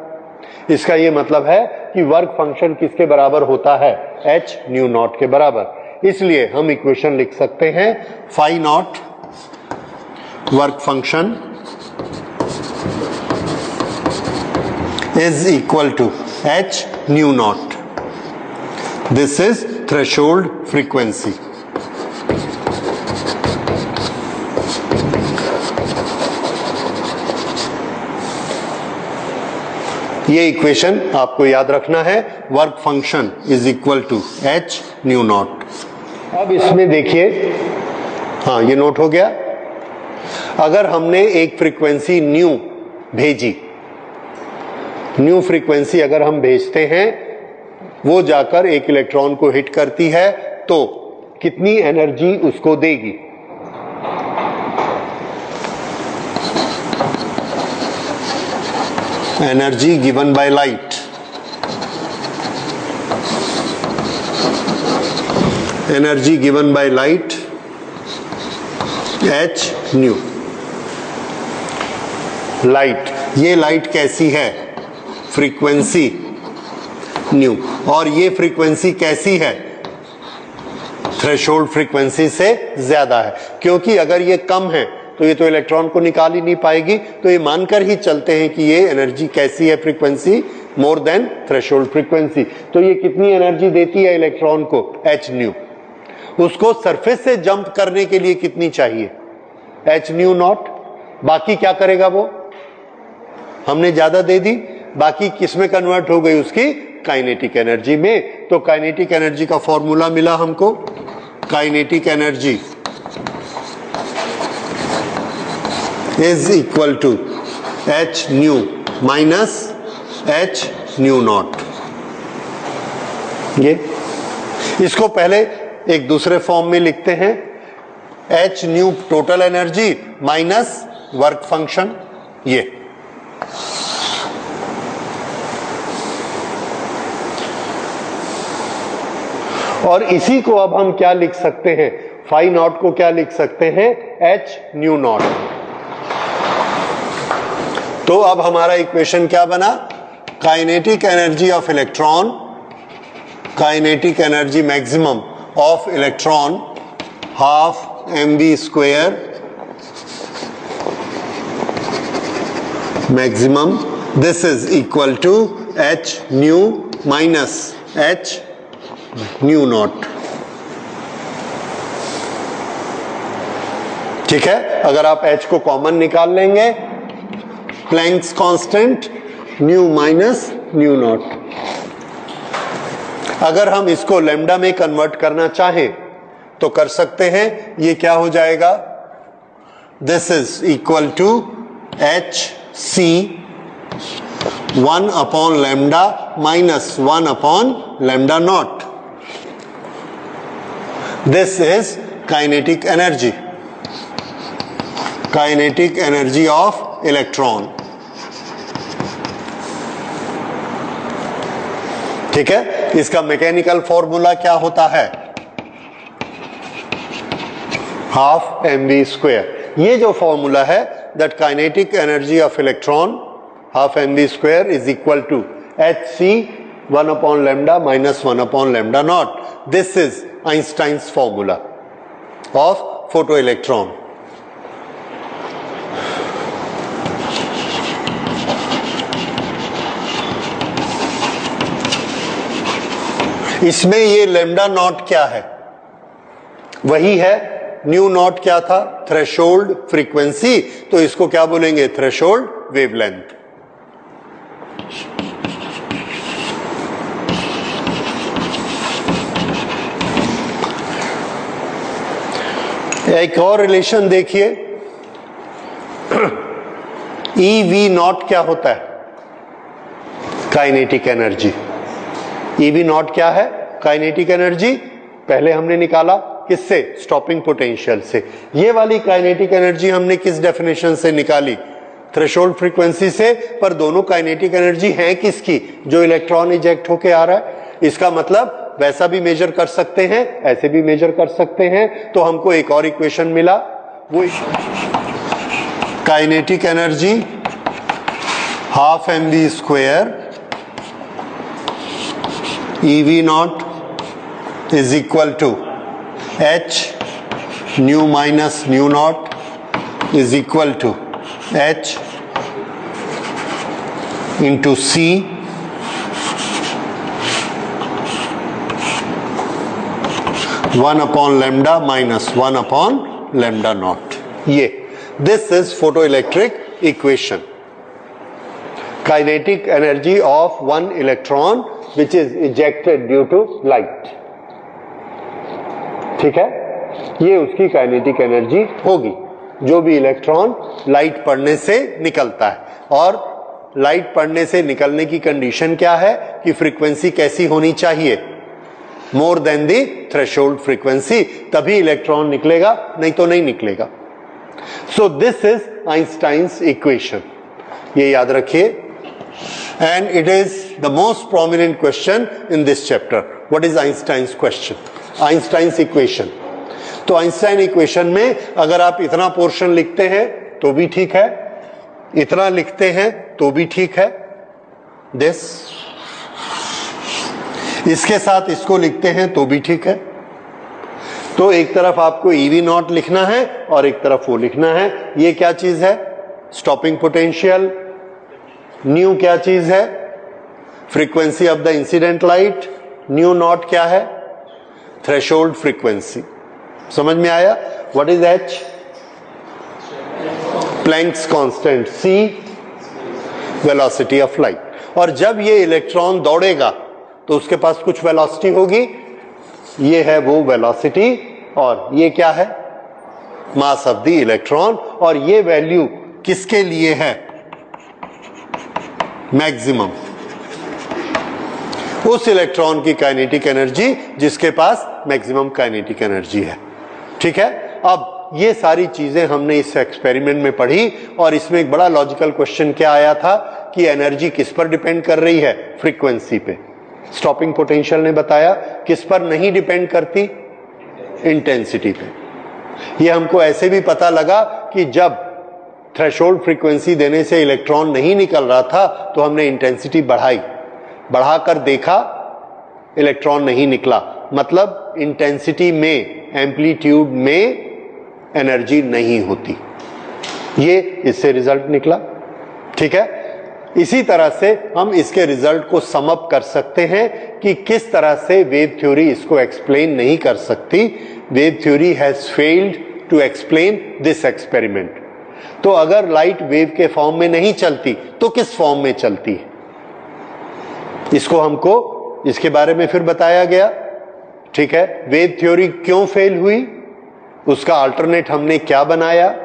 इसका ये मतलब है कि वर्क फंक्शन किसके बराबर होता है? h न्यू नॉट के बराबर। इसलिए हम इक्वेशन लिख सकते हैं phi naught work function is equal to h nu naught. This is threshold frequency. ये इक्वेशन आपको याद रखना है, work function is equal to h nu naught. अब इसमें देखिए, हाँ ये नोट हो गया। अगर हमने एक फ्रीक्वेंसी न्यू भेजी, न्यू फ्रीक्वेंसी अगर हम भेजते हैं, वो जाकर एक इलेक्ट्रॉन को हिट करती है, तो कितनी एनर्जी उसको देगी? Energy given by light, energy given by light h new. Light, ये लाइट कैसी है? Frequency new. और ये फ्रीक्वेंसी कैसी है? थ्रेशोल्ड फ्रीक्वेंसी से ज्यादा है। क्योंकि अगर ये कम है तो ये तो इलेक्ट्रॉन को निकाल ही नहीं पाएगी। तो ये मानकर ही चलते हैं कि ये एनर्जी कैसी है, frequency more than threshold frequency. तो ये कितनी एनर्जी देती है इलेक्ट्रॉन को, एच न्यू। उसको सरफेस से जंप करने के लिए कितनी चाहिए, एच न्यू नॉट। बाकी क्या करेगा वो, हमने ज्यादा दे दी, बाकी किसमें कन्वर्ट हो गई, उसकी काइनेटिक एनर्जी में। तो काइनेटिक एनर्जी का फॉर्मूला मिला हमको, kinetic energy is equal to h nu minus h nu naught. ये इसको पहले एक दूसरे फॉर्म में लिखते हैं, h nu total energy minus work function, ये और इसी को अब हम क्या लिख सकते हैं, फाई नॉट को क्या लिख सकते हैं, एच न्यू नॉट। तो अब हमारा इक्वेशन क्या बना, kinetic energy of electron, kinetic energy maximum of electron half mv square maximum, this is equal to h nu minus h nu naught. ठीक है, अगर आप h को कॉमन निकाल लेंगे, Planck's constant nu minus nu naught. अगर हम इसको लैम्डा में कन्वर्ट करना चाहें तो कर सकते हैं, ये क्या हो जाएगा, this is equal to h c 1 upon lambda minus 1 upon lambda naught. This is kinetic energy, kinetic energy of electron. ठीक है, इसका मैकेनिकल फॉर्मूला क्या होता है, हाफ mv स्क्वायर। ये जो फॉर्मूला है, that kinetic energy of electron half mv square is equal to h c 1 upon lambda minus 1 upon lambda naught. This is Einstein's formula of photo electron. इसमें ये लैम्डा नॉट क्या है, वही है न्यू नॉट क्या था, थ्रेशोल्ड फ्रीक्वेंसी। तो इसको क्या बोलेंगे, थ्रेशोल्ड वेवलेंथ। एक और रिलेशन देखिए, ई वी नॉट क्या होता है, kinetic energy. E V not क्या है, काइनेटिक एनर्जी। पहले हमने निकाला किससे, स्टॉपिंग पोटेंशियल से। ये वाली काइनेटिक एनर्जी हमने किस डेफिनेशन से निकाली, थ्रेशोल्ड फ्रीक्वेंसी से। पर दोनों काइनेटिक एनर्जी है किसकी, जो इलेक्ट्रॉन इजेक्ट होके आ रहा है। इसका मतलब वैसा भी मेजर कर सकते हैं, ऐसे भी मेजर कर सकते हैं। तो हमको एक और इक्वेशन मिला, वो kinetic energy half mv square EV not is equal to H nu minus nu not is equal to H into C 1 upon lambda minus 1 upon lambda not. ये this is photo electric equation, kinetic energy of one electron which is ejected due to light। ठीक है, ये उसकी काइनेटिक एनर्जी होगी, जो भी इलेक्ट्रॉन लाइट पड़ने से निकलता है। और लाइट पड़ने से निकलने की कंडीशन क्या है कि फ्रीक्वेंसी कैसी होनी चाहिए, मोर देन दी थ्रेशोल्ड फ्रीक्वेंसी, तभी इलेक्ट्रॉन निकलेगा, नहीं तो नहीं निकलेगा। So this is Einstein's equation, ये याद रखिए। And it is the most prominent question in this chapter. What is Einstein's question? Einstein's equation. तो आइंस्टाइन इक्वेशन में अगर आप इतना पोर्शन लिखते हैं तो भी ठीक है, इतना लिखते हैं तो भी ठीक है, दिस, इसके साथ इसको लिखते हैं तो भी ठीक है। तो एक तरफ आपको EV नॉट लिखना है और एक तरफ वो लिखना है। ये क्या चीज है? Stopping potential. न्यू क्या चीज है? Frequency of the incident light. New not क्या है? Threshold frequency. समझ में आया? What is H? Planck's constant. C velocity of light. और जब ये इलेक्ट्रॉन दौड़ेगा तो उसके पास कुछ वेलोसिटी होगी, ये है वो वेलोसिटी, और ये क्या है? Mass of the electron. और ये वैल्यू किसके लिए है? मैक्सिमम। उस इलेक्ट्रॉन की काइनेटिक एनर्जी जिसके पास मैक्सिमम काइनेटिक एनर्जी है। ठीक है? अब ये सारी चीजें हमने इस एक्सपेरिमेंट में पढ़ी, और इसमें एक बड़ा लॉजिकल क्वेश्चन क्या आया था कि एनर्जी किस पर डिपेंड कर रही है? फ्रीक्वेंसी पे। स्टॉपिंग पोटेंशियल ने बताया किस पर नहीं डिपेंड करती? इंटेंसिटी पे। ये हमको ऐसे भी पता लगा कि जब थ्रेशोल्ड फ्रीक्वेंसी देने से इलेक्ट्रॉन नहीं निकल रहा था तो हमने इंटेंसिटी बढ़ाई, बढ़ाकर देखा इलेक्ट्रॉन नहीं निकला। मतलब इंटेंसिटी में, एम्पलीट्यूड में एनर्जी नहीं होती। ये इससे रिजल्ट निकला। ठीक है? इसी तरह से हम इसके रिजल्ट को सम अप कर सकते हैं कि किस तरह से वेव थ्योरी इसको एक्सप्लेन नहीं कर सकती। Wave theory has failed to explain this experiment. तो अगर लाइट वेव के फॉर्म में नहीं चलती तो किस फॉर्म में चलती है? इसको हमको इसके बारे में फिर बताया गया। ठीक है? वेव थ्योरी क्यों फेल हुई, उसका अल्टरनेट हमने क्या बनाया।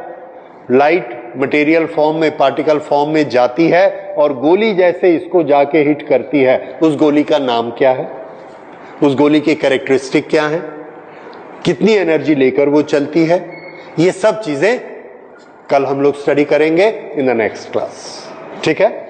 लाइट मटेरियल फॉर्म में, पार्टिकल फॉर्म में जाती है और गोली जैसे इसको जाके हिट करती है, उस गोली का नाम क्या है? उस गोली की कैरेक्टरिस्टिक क्या है? कितनी एनर्जी लेकर वो चलती है? ये सब चीजें कल हम लोग स्टडी करेंगे इन द नेक्स्ट क्लास। ठीक है?